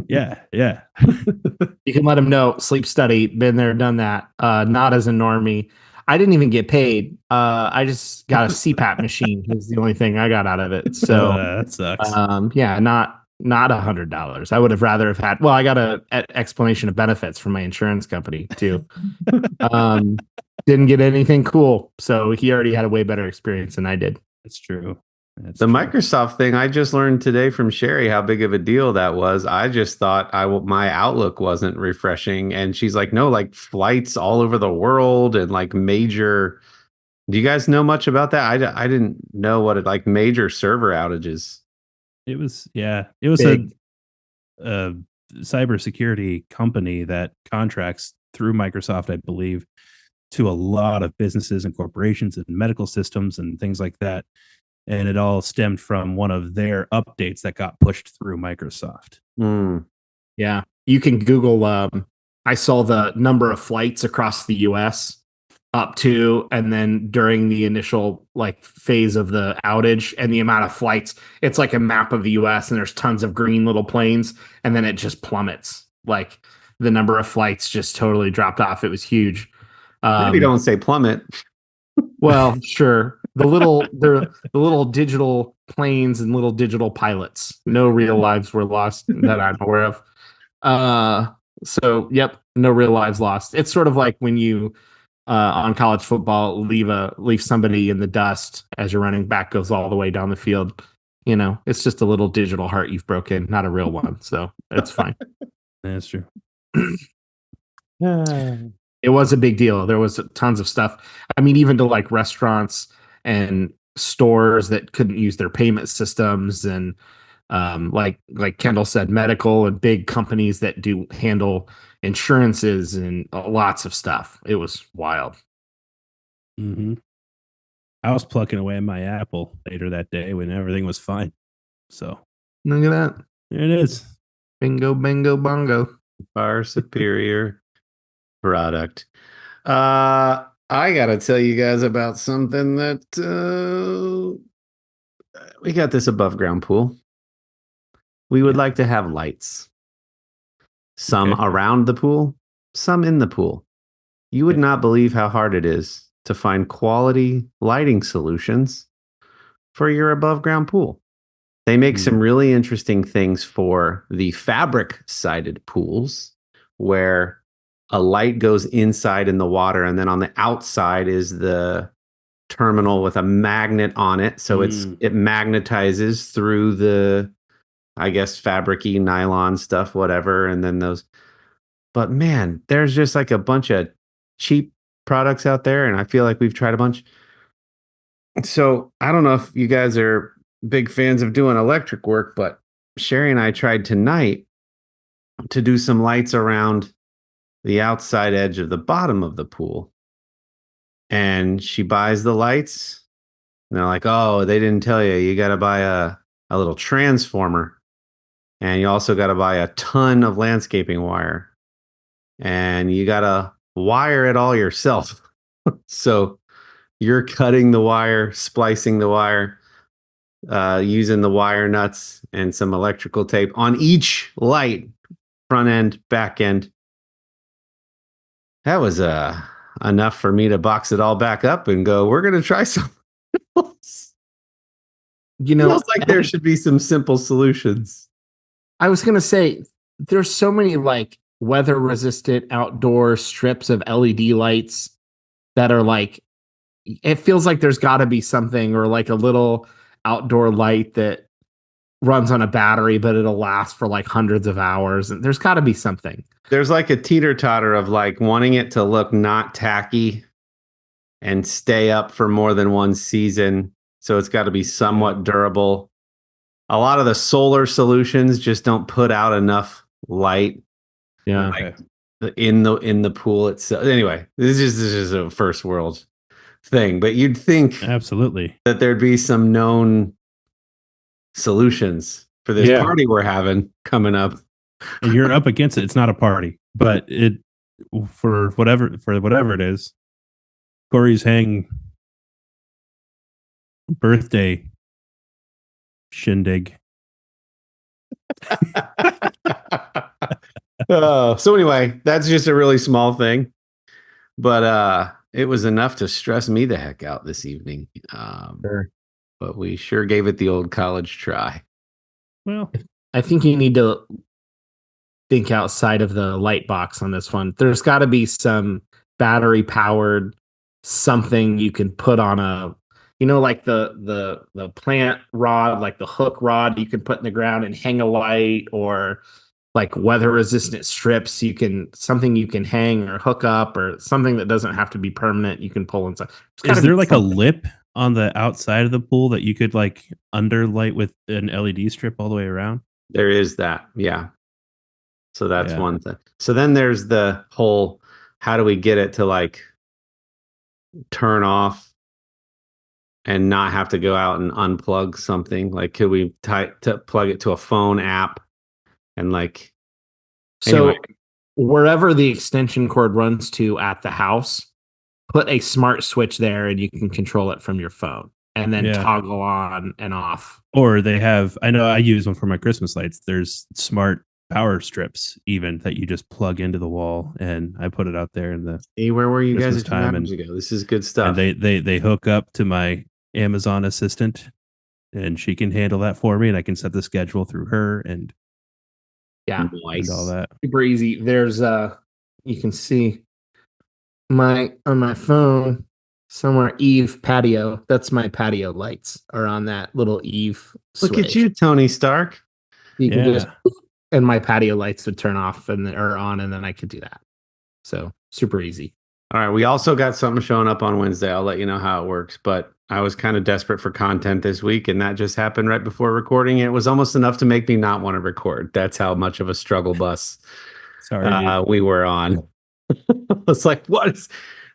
Speaker 1: Yeah.
Speaker 3: You can let them know. Sleep study, been there, done that. Not as a normie. I didn't even get paid. I just got a CPAP machine. Is the only thing I got out of it. So
Speaker 1: that sucks.
Speaker 3: Yeah, not $100. I would have rather have had. Well, I got a explanation of benefits from my insurance company too. Didn't get anything cool, so he already had a way better experience than I did.
Speaker 1: That's true.
Speaker 2: Microsoft thing, I just learned today from Sherry how big of a deal that was. I just thought my Outlook wasn't refreshing, and she's like, no, like flights all over the world and like major. Do you guys know much about that? I didn't know what it like major server outages.
Speaker 1: It was a cybersecurity company that contracts through Microsoft, I believe, to a lot of businesses and corporations and medical systems and things like that. And it all stemmed from one of their updates that got pushed through Microsoft.
Speaker 3: Yeah. You can Google, I saw the number of flights across the US up to, and then during the initial like phase of the outage and the amount of flights, it's like a map of the US and there's tons of green little planes. And then it just plummets. Like the number of flights just totally dropped off. It was huge.
Speaker 2: Maybe don't say plummet.
Speaker 3: Well, sure. The little digital planes and little digital pilots. No real lives were lost that I'm aware of. So yep, no real lives lost. It's sort of like when you on college football leave somebody in the dust as your running back goes all the way down the field. It's just a little digital heart you've broken, not a real one. So it's fine.
Speaker 1: That's true.
Speaker 3: It was a big deal. There was tons of stuff. I mean, even to like restaurants and stores that couldn't use their payment systems, and like Kendall said, medical and big companies that do handle insurances and lots of stuff. It was wild.
Speaker 1: Mm-hmm. I was plucking away at my apple later that day when everything was fine. So
Speaker 3: look at that.
Speaker 1: There it is.
Speaker 3: Bingo, bango, bongo.
Speaker 2: Far superior product. I gotta tell you guys about something that we got this above ground pool. We would like to have lights. Some around the pool, some in the pool. You would not believe how hard it is to find quality lighting solutions for your above ground pool. They make some really interesting things for the fabric sided pools where a light goes inside in the water, and then on the outside is the terminal with a magnet on it. So it magnetizes through the, I guess, fabric-y nylon stuff, whatever. And then but man, there's just like a bunch of cheap products out there. And I feel like we've tried a bunch. So I don't know if you guys are big fans of doing electric work, but Sherry and I tried tonight to do some lights around the outside edge of the bottom of the pool. And she buys the lights. And they're like, oh, they didn't tell you. You got to buy a little transformer. And you also got to buy a ton of landscaping wire. And you got to wire it all yourself. So you're cutting the wire, splicing the wire, using the wire nuts and some electrical tape on each light, front end, back end. That was enough for me to box it all back up and go, we're going to try something else.
Speaker 3: You know,
Speaker 2: Feels like there should be some simple solutions.
Speaker 3: I was going to say, there's so many like weather resistant outdoor strips of LED lights that are like, it feels like there's got to be something, or like a little outdoor light that runs on a battery, but it'll last for like hundreds of hours. And there's got to be something.
Speaker 2: There's like a teeter-totter of like wanting it to look not tacky and stay up for more than one season. So it's got to be somewhat durable. A lot of the solar solutions just don't put out enough light.
Speaker 3: Yeah.
Speaker 2: Like in the pool itself. Anyway, this is a first world thing, but you'd think
Speaker 1: Absolutely.
Speaker 2: that there'd be some known solutions for this party we're having coming up.
Speaker 1: And you're up against it. It's not a party, but it for whatever it is. Kory's hang birthday shindig.
Speaker 2: So anyway, that's just a really small thing, but it was enough to stress me the heck out this evening.
Speaker 3: Sure.
Speaker 2: But we sure gave it the old college try.
Speaker 1: Well,
Speaker 3: I think you need to think outside of the light box on this one. There's got to be some battery powered something you can put on a, you know, like the plant rod, like the hook rod you can put in the ground and hang a light, or like weather resistant strips something you can hang or hook up, or something that doesn't have to be permanent you can pull inside.
Speaker 1: is there like something. A lip on the outside of the pool that you could like underlight with an LED strip all the way around?
Speaker 2: There is that, yeah. So that's one thing. So then there's the whole, how do we get it to like turn off and not have to go out and unplug something? Like, could we plug it to a phone app and like,
Speaker 3: so wherever the extension cord runs to at the house, put a smart switch there and you can control it from your phone, and then toggle on and off.
Speaker 1: Or they have, I know I use one for my Christmas lights. There's smart power strips even that you just plug into the wall, and I put it out there in the
Speaker 2: where were you
Speaker 1: Christmas
Speaker 2: guys a few times ago? This is good stuff.
Speaker 1: And they hook up to my Amazon assistant, and she can handle that for me, and I can set the schedule through her and
Speaker 3: nice.
Speaker 1: And all that.
Speaker 3: Super easy. There's you can see on my phone somewhere, Eve patio. That's my patio lights are on that little Eve switch.
Speaker 2: Look at you, Tony Stark.
Speaker 3: You can just, and my patio lights would turn off or on, and then I could do that. So super easy.
Speaker 2: All right. We also got something showing up on Wednesday. I'll let you know how it works, but I was kind of desperate for content this week, and that just happened right before recording. It was almost enough to make me not want to record. That's how much of a struggle bus we were on. It's like, what is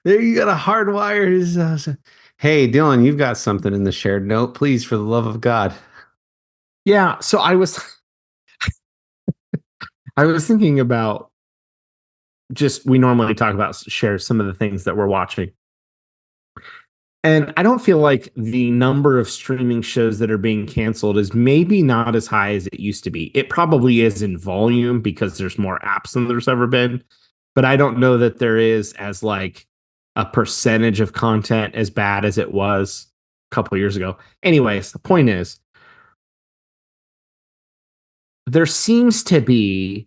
Speaker 2: there? You got a hardwire. Hey, Dillon, you've got something in the shared note. Please, for the love of God.
Speaker 3: Yeah. So I was thinking about, we normally talk about, share some of the things that we're watching. And I don't feel like the number of streaming shows that are being canceled is maybe not as high as it used to be. It probably is in volume because there's more apps than there's ever been. But I don't know that there is as like a percentage of content as bad as it was a couple of years ago. Anyways, the point is, there seems to be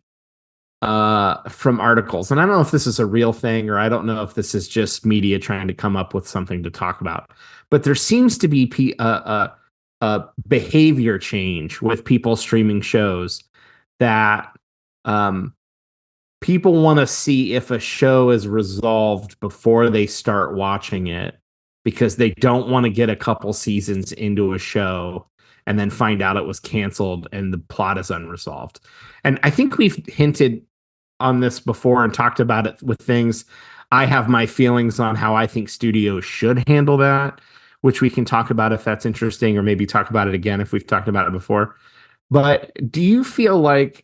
Speaker 3: from articles, and I don't know if this is a real thing, or I don't know if this is just media trying to come up with something to talk about, but there seems to be a behavior change with people streaming shows, that people want to see if a show is resolved before they start watching it, because they don't want to get a couple seasons into a show and then find out it was canceled and the plot is unresolved. And I think we've hinted on this before and talked about it with things. I have my feelings on how I think studios should handle that, which we can talk about if that's interesting, or maybe talk about it again if we've talked about it before. But do you feel like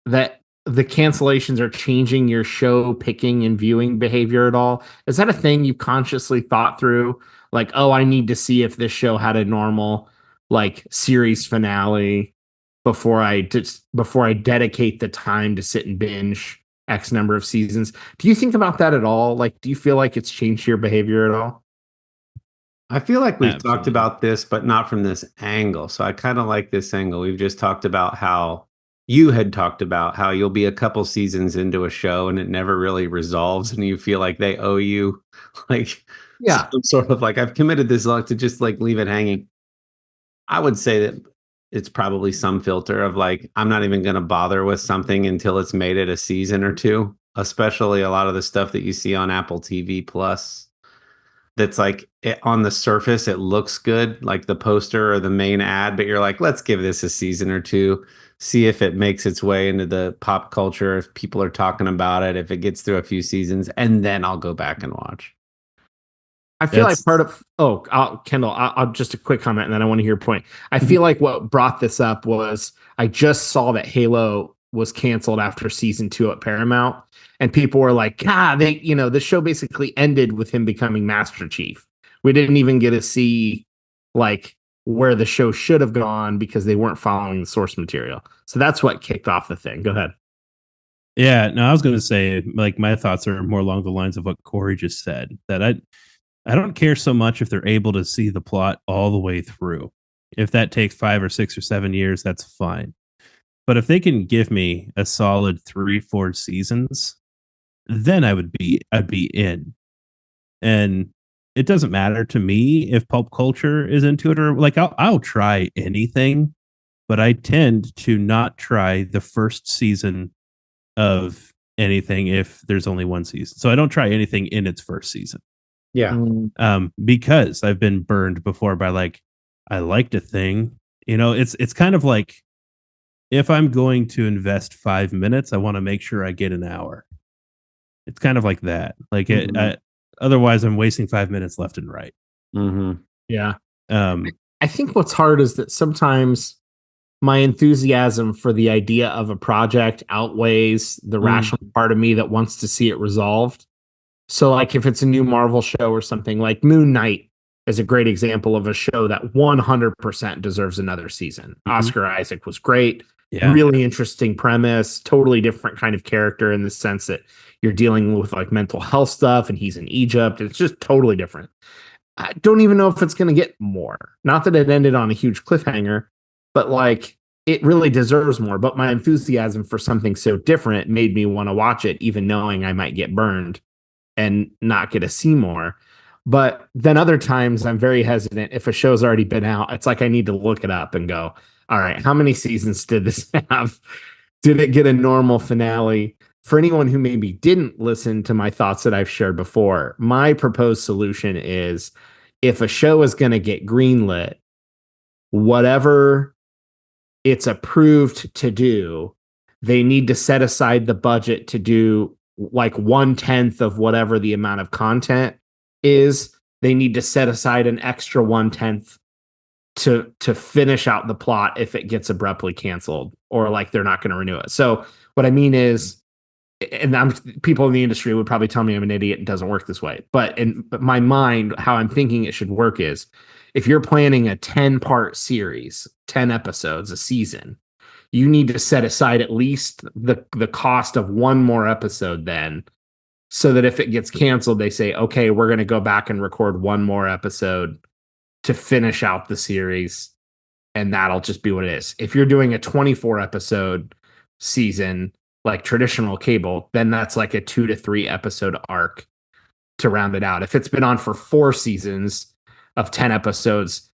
Speaker 3: that the cancellations are changing your show picking and viewing behavior at all? Is that a thing you consciously thought through? Like, oh, I need to see if this show had a normal like series finale before I dedicate the time to sit and binge X number of seasons. Do you think about that at all? Like, do you feel like it's changed your behavior at all?
Speaker 2: I feel like we've talked
Speaker 1: Absolutely.
Speaker 2: about this, but not from this angle. So I kind of like this angle. We've just talked about how you had talked about how you'll be a couple seasons into a show and it never really resolves, and you feel like they owe you like
Speaker 3: Yeah.
Speaker 2: some sort of like, I've committed this long to just like leave it hanging. I would say that it's probably some filter of like, I'm not even going to bother with something until it's made it a season or two, especially a lot of the stuff that you see on Apple TV Plus. That's like on the surface, it looks good, like the poster or the main ad, but you're like, let's give this a season or two, see if it makes its way into the pop culture, if people are talking about it, if it gets through a few seasons, and then I'll go back and watch.
Speaker 3: I feel like
Speaker 1: That's-
Speaker 3: part of Kendall, I'll just a quick comment and then I want to hear your point. I feel like what brought this up was I just saw that Halo was canceled after season 2 at Paramount, and people were like, the show basically ended with him becoming Master Chief. We didn't even get to see like where the show should have gone because they weren't following the source material. So that's what kicked off the thing. Go ahead.
Speaker 1: Yeah, no, I was going to say, like, my thoughts are more along the lines of what Kory just said. That I don't care so much if they're able to see the plot all the way through. If that takes 5 or 6 or 7 years, that's fine. But if they can give me a solid 3-4 seasons, then I'd be in. And it doesn't matter to me if pulp culture is into it, or like I'll try anything, but I tend to not try the first season of anything if there's only one season. So I don't try anything in its first season.
Speaker 2: Yeah.
Speaker 1: Because I've been burned before by like, I liked a thing, it's kind of like, if I'm going to invest 5 minutes, I want to make sure I get an hour. It's kind of like that. Like otherwise I'm wasting 5 minutes left and right.
Speaker 2: Mm-hmm.
Speaker 3: Yeah. I think what's hard is that sometimes my enthusiasm for the idea of a project outweighs the rational part of me that wants to see it resolved. So like if it's a new Marvel show or something, like Moon Knight is a great example of a show that 100% deserves another season. Oscar Isaac was great.
Speaker 1: Yeah.
Speaker 3: Really interesting premise, totally different kind of character in the sense that you're dealing with like mental health stuff and he's in Egypt. It's just totally different. I don't even know if it's going to get more. Not that it ended on a huge cliffhanger, but like it really deserves more. But my enthusiasm for something so different made me want to watch it, even knowing I might get burned and not get to see more. But then other times I'm very hesitant. If a show's already been out, it's like I need to look it up and go, all right, how many seasons did this have? Did it get a normal finale? For anyone who maybe didn't listen to my thoughts that I've shared before, my proposed solution is if a show is going to get greenlit, whatever it's approved to do, they need to set aside the budget to do like 1/10 of whatever the amount of content is. They need to set aside an extra 1/10 to finish out the plot if it gets abruptly canceled or like they're not going to renew it. So what I mean is, and people in the industry would probably tell me I'm an idiot and doesn't work this way. But in my mind, how I'm thinking it should work is if you're planning a 10-part series, 10 episodes a season, you need to set aside at least the cost of one more episode then, so that if it gets canceled, they say, okay, we're going to go back and record one more episode to finish out the series. And that'll just be what it is. If you're doing a 24 episode season, like traditional cable, then that's like a 2 to 3 episode arc to round it out. If it's been on for 4 seasons of 10 episodes,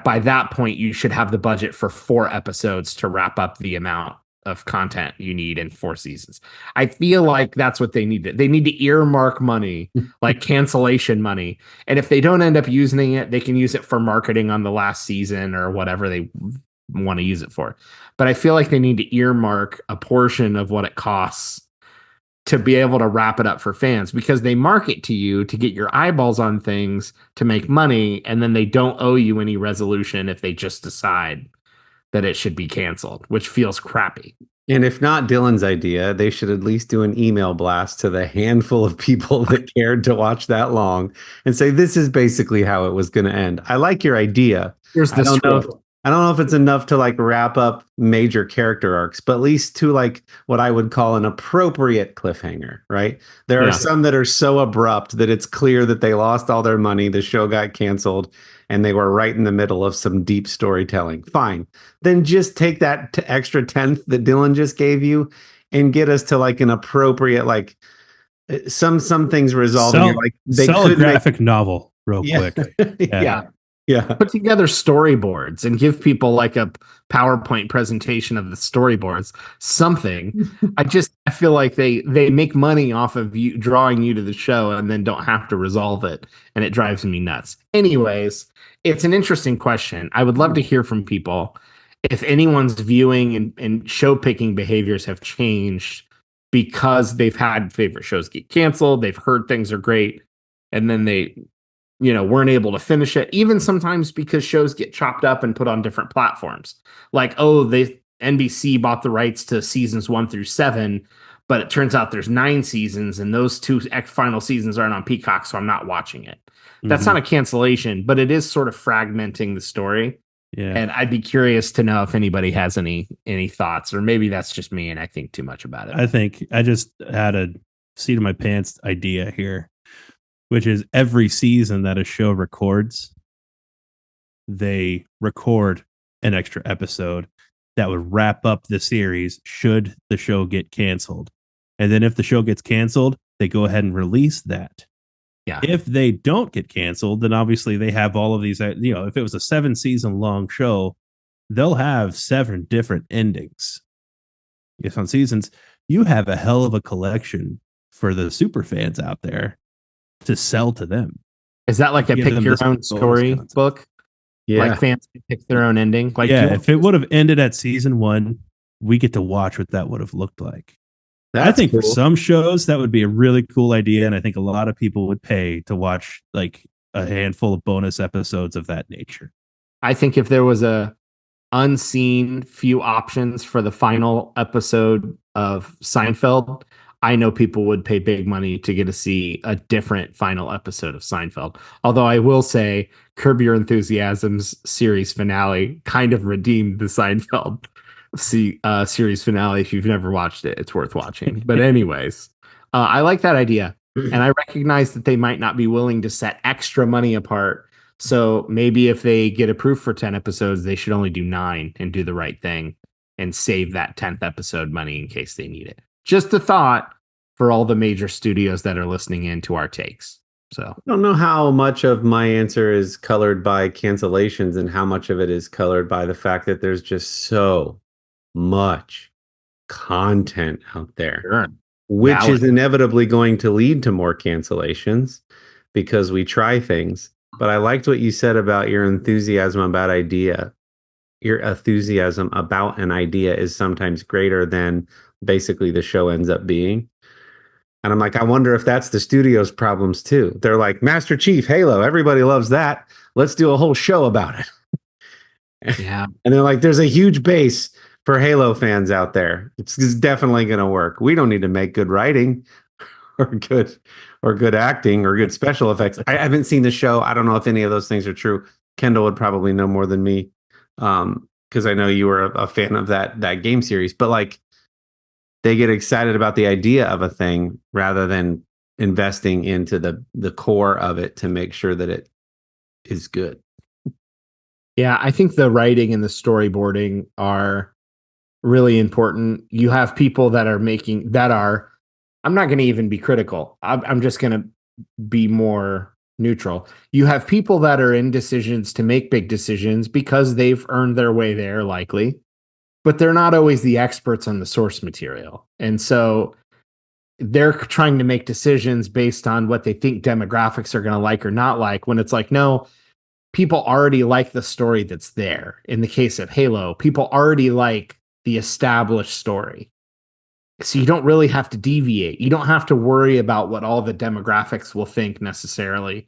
Speaker 3: by that point, you should have the budget for 4 episodes to wrap up the amount of content you need in 4 seasons. I feel like that's what they need. They need to earmark money, like cancellation money. And if they don't end up using it, they can use it for marketing on the last season or whatever they want to use it for. But I feel like they need to earmark a portion of what it costs to be able to wrap it up for fans, because they market to you to get your eyeballs on things to make money. And then they don't owe you any resolution if they just decide that it should be canceled, which feels crappy.
Speaker 2: And if not Dillon's idea, they should at least do an email blast to the handful of people that cared to watch that long and say, this is basically how it was going to end. I like your idea.
Speaker 3: Here's the
Speaker 2: I don't know.
Speaker 3: script.
Speaker 2: I don't know if it's enough to like wrap up major character arcs, but at least to like what I would call an appropriate cliffhanger, right? There are
Speaker 3: Yeah.
Speaker 2: some that are so abrupt that it's clear that they lost all their money, the show got canceled, and they were right in the middle of some deep storytelling. Fine. Then just take that extra tenth that Dillon just gave you and get us to like an appropriate, like some things resolve. And you're like, they
Speaker 1: sell a
Speaker 2: could
Speaker 1: graphic novel real
Speaker 2: Yeah.
Speaker 1: quick.
Speaker 3: Yeah.
Speaker 2: Yeah.
Speaker 3: Put together storyboards and give people like a PowerPoint presentation of the storyboards. Something. I feel like they make money off of you drawing you to the show and then don't have to resolve it, and it drives me nuts. Anyways, it's an interesting question. I would love to hear from people if anyone's viewing and show picking behaviors have changed because they've had favorite shows get canceled, they've heard things are great, and then they weren't able to finish it, even sometimes because shows get chopped up and put on different platforms. Like, NBC bought the rights to seasons 1 through 7, but it turns out there's 9 seasons and those 2 final seasons aren't on Peacock, so I'm not watching it. That's not a cancellation, but it is sort of fragmenting the story.
Speaker 1: Yeah.
Speaker 3: And I'd be curious to know if anybody has any thoughts, or maybe that's just me and I think too much about it.
Speaker 1: I think I just had a seat of my pants idea here, which is every season that a show records, they record an extra episode that would wrap up the series should the show get canceled. And then if the show gets canceled, they go ahead and release that.
Speaker 3: Yeah.
Speaker 1: If they don't get canceled, then obviously they have all of these, if it was a 7-season long show, they'll have 7 different endings. If on seasons, you have a hell of a collection for the super fans out there to sell to them.
Speaker 3: Is that like a
Speaker 1: Give
Speaker 3: pick
Speaker 1: them
Speaker 3: your
Speaker 1: this
Speaker 3: own
Speaker 1: bonus
Speaker 3: story
Speaker 1: content.
Speaker 3: book?
Speaker 2: Yeah.
Speaker 3: Like fans can pick their own ending? Like,
Speaker 1: If it would have ended at season 1, we get to watch what that would have looked like. I think
Speaker 2: cool.
Speaker 1: for some shows that would be a really cool idea, and I think a lot of people would pay to watch like a handful of bonus episodes of that nature.
Speaker 3: I think if there was a unseen few options for the final episode of Seinfeld, I know people would pay big money to get to see a different final episode of Seinfeld. Although I will say Curb Your Enthusiasm's series finale kind of redeemed the Seinfeld series finale. If you've never watched it, it's worth watching. But anyways, I like that idea. And I recognize that they might not be willing to set extra money apart. So maybe if they get approved for 10 episodes, they should only do 9 and do the right thing and save that 10th episode money in case they need it. Just a thought for all the major studios that are listening in to our takes. So
Speaker 2: I don't know how much of my answer is colored by cancellations and how much of it is colored by the fact that there's just so much content out there,
Speaker 3: sure.
Speaker 2: which
Speaker 3: Valid.
Speaker 2: is inevitably going to lead to more cancellations because we try things. But I liked what you said about your enthusiasm about idea. Your enthusiasm about an idea is sometimes greater than basically the show ends up being. And I'm like, I wonder if that's the studio's problems too. They're like, Master Chief, Halo, everybody loves that. Let's do a whole show about it.
Speaker 3: Yeah.
Speaker 2: And they're like, there's a huge base for Halo fans out there. It's definitely going to work. We don't need to make good writing or good acting or good special effects. I haven't seen the show. I don't know if any of those things are true. Kendall would probably know more than me because I know you were a fan of that game series. But like, they get excited about the idea of a thing rather than investing into the core of it to make sure that it is good.
Speaker 3: Yeah, I think the writing and the storyboarding are really important. You have people that are I'm not going to even be critical. I'm just going to be more neutral. You have people that are in decisions to make big decisions because they've earned their way there, likely, but they're not always the experts on the source material. And so they're trying to make decisions based on what they think demographics are going to like or not like, when it's like, no, people already like the story that's there. In the case of Halo, people already like the established story. So you don't really have to deviate. You don't have to worry about what all the demographics will think necessarily.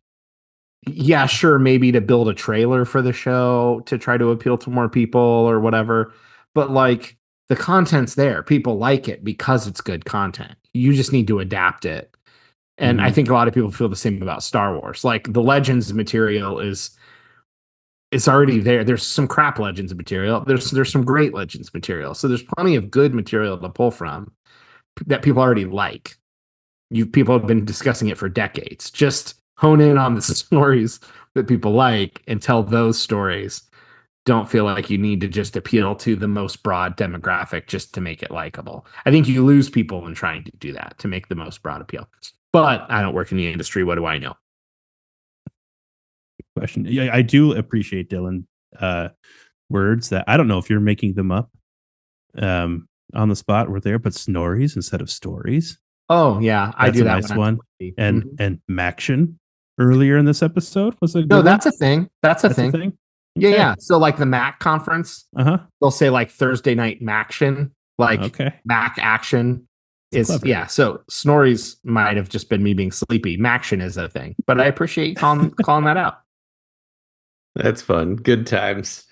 Speaker 3: Yeah, sure, maybe to build a trailer for the show to try to appeal to more people or whatever. But like, the content's there. People like it because it's good content. You just need to adapt it. And I think a lot of people feel the same about Star Wars. Like the Legends material it's already there. There's some crap Legends material. There's some great Legends material. So there's plenty of good material to pull from that people already like. People have been discussing it for decades. Just hone in on the stories that people like and tell those stories. Don't feel like you need to just appeal to the most broad demographic just to make it likable. I think you lose people in trying to do that to make the most broad appeal. But I don't work in the industry. What do I know?
Speaker 1: Question. Yeah, I do appreciate Dillon words that I don't know if you're making them up on the spot or there, but snorries instead of stories.
Speaker 3: Oh yeah, I
Speaker 1: That's
Speaker 3: do
Speaker 1: a
Speaker 3: that
Speaker 1: nice one. And
Speaker 3: Mhm.
Speaker 1: and Maction earlier in this episode was a good
Speaker 3: No,
Speaker 1: one.
Speaker 3: that's a thing. That's a thing. Yeah,
Speaker 1: Okay.
Speaker 3: yeah. So like the Mac conference,
Speaker 1: Uh-huh.
Speaker 3: they'll say like Thursday night Maction, like
Speaker 1: Okay.
Speaker 3: Mac action.
Speaker 1: It's
Speaker 3: It's
Speaker 1: clever.
Speaker 3: yeah. So snorries might have just been me being sleepy. Maction is a thing, but I appreciate you calling that out.
Speaker 2: That's fun. Good times.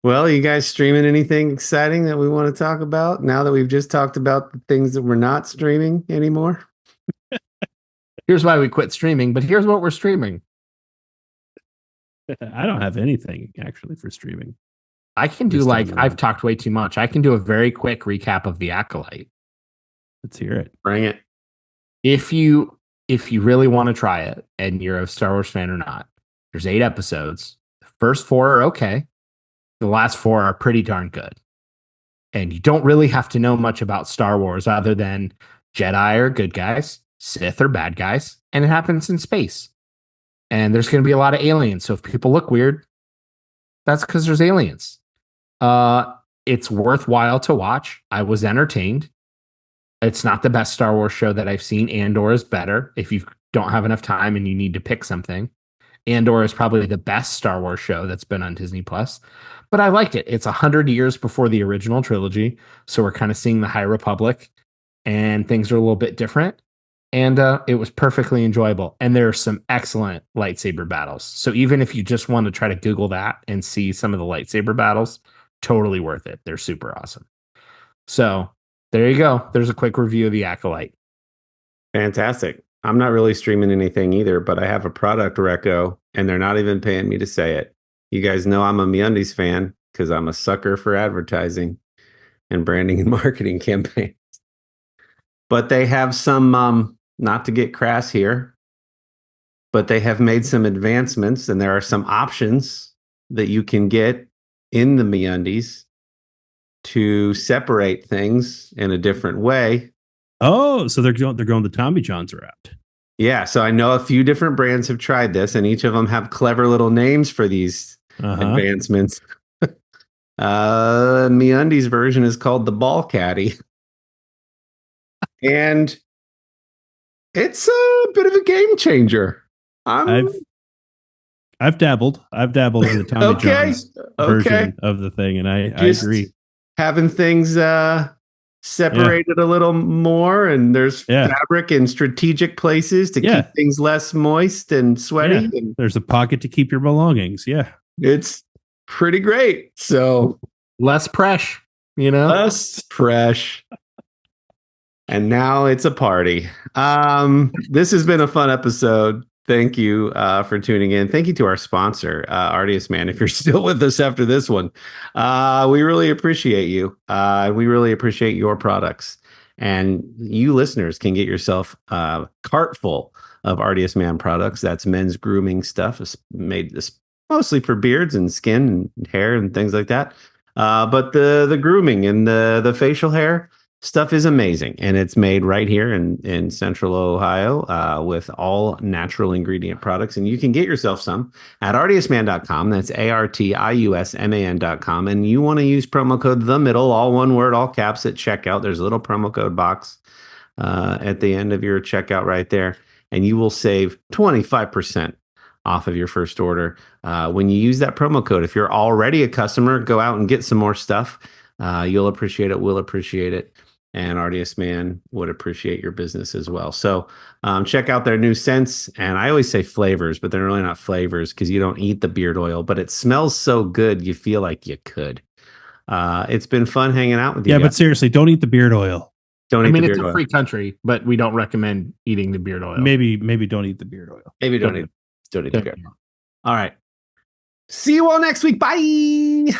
Speaker 2: Well, you guys streaming anything exciting that we want to talk about now that we've just talked about the things that we're not streaming anymore?
Speaker 3: Here's why we quit streaming, but here's what we're streaming.
Speaker 1: I don't have anything actually for streaming.
Speaker 3: I can do
Speaker 1: Just
Speaker 3: like
Speaker 1: on,
Speaker 3: I've talked way too much. I can do a very quick recap of the Acolyte.
Speaker 1: Let's hear it.
Speaker 2: Bring it.
Speaker 3: If you really want to try it and you're a Star Wars fan or not, there's 8 episodes. The first 4 are okay. The last 4 are pretty darn good. And you don't really have to know much about Star Wars other than Jedi are good guys, Sith are bad guys, and it happens in space. And there's going to be a lot of aliens. So if people look weird, that's because there's aliens. It's worthwhile to watch. I was entertained. It's not the best Star Wars show that I've seen. Andor is better if you don't have enough time and you need to pick something. Andor is probably the best Star Wars show that's been on Disney Plus, but I liked it. It's 100 years before the original trilogy, so we're kind of seeing the High Republic, and things are a little bit different. And it was perfectly enjoyable. And there are some excellent lightsaber battles. So even if you just want to try to Google that and see some of the lightsaber battles, totally worth it. They're super awesome. So there you go. There's a quick review of the Acolyte.
Speaker 2: Fantastic. I'm not really streaming anything either, but I have a product reco, and they're not even paying me to say it. You guys know I'm a MeUndies fan because I'm a sucker for advertising and branding and marketing campaigns. But they have some, not to get crass here, but they have made some advancements, and there are some options that you can get in the MeUndies to separate things in a different way.
Speaker 1: Oh, so they're going the Tommy John's route.
Speaker 2: Yeah, so I know a few different brands have tried this, and each of them have clever little names for these advancements. MeUndies version is called the Ball Caddie. And it's a bit of a game changer.
Speaker 1: I've dabbled in the Tommy John's version of the thing, and I agree.
Speaker 2: Having things separated a little more, and there's fabric in strategic places to keep things less moist and sweaty.
Speaker 1: Yeah.
Speaker 2: And
Speaker 1: there's a pocket to keep your belongings. Yeah,
Speaker 2: it's pretty great. So
Speaker 3: less presh,
Speaker 2: less presh. And now it's a party. This has been a fun episode. Thank you for tuning in. Thank you to our sponsor, Artius Man, if you're still with us after this one. We really appreciate you. We really appreciate your products. And you listeners can get yourself a cart full of Artius Man products. That's men's grooming stuff. It's made mostly for beards and skin and hair and things like that. But the grooming and the facial hair stuff is amazing, and it's made right here in Central Ohio with all natural ingredient products. And you can get yourself some at artiusman.com. That's ARTIUSMAN.com. And you want to use promo code The Middle, all one word, all caps at checkout. There's a little promo code box at the end of your checkout right there, and you will save 25% off of your first order when you use that promo code. If you're already a customer, go out and get some more stuff. You'll appreciate it. We'll appreciate it. And Artius Man would appreciate your business as well. So check out their new scents. And I always say flavors, but they're really not flavors because you don't eat the beard oil, but it smells so good you feel like you could. It's been fun hanging out with you.
Speaker 1: Yeah,
Speaker 2: guys.
Speaker 1: but seriously, don't eat the beard oil.
Speaker 2: Don't
Speaker 3: I
Speaker 2: eat
Speaker 3: mean,
Speaker 2: the
Speaker 3: it's
Speaker 2: beard
Speaker 3: a
Speaker 2: oil.
Speaker 3: free country, but we don't recommend eating the beard oil.
Speaker 1: Maybe don't eat the beard oil.
Speaker 2: Maybe don't eat the beard oil. All right. See you all next week. Bye.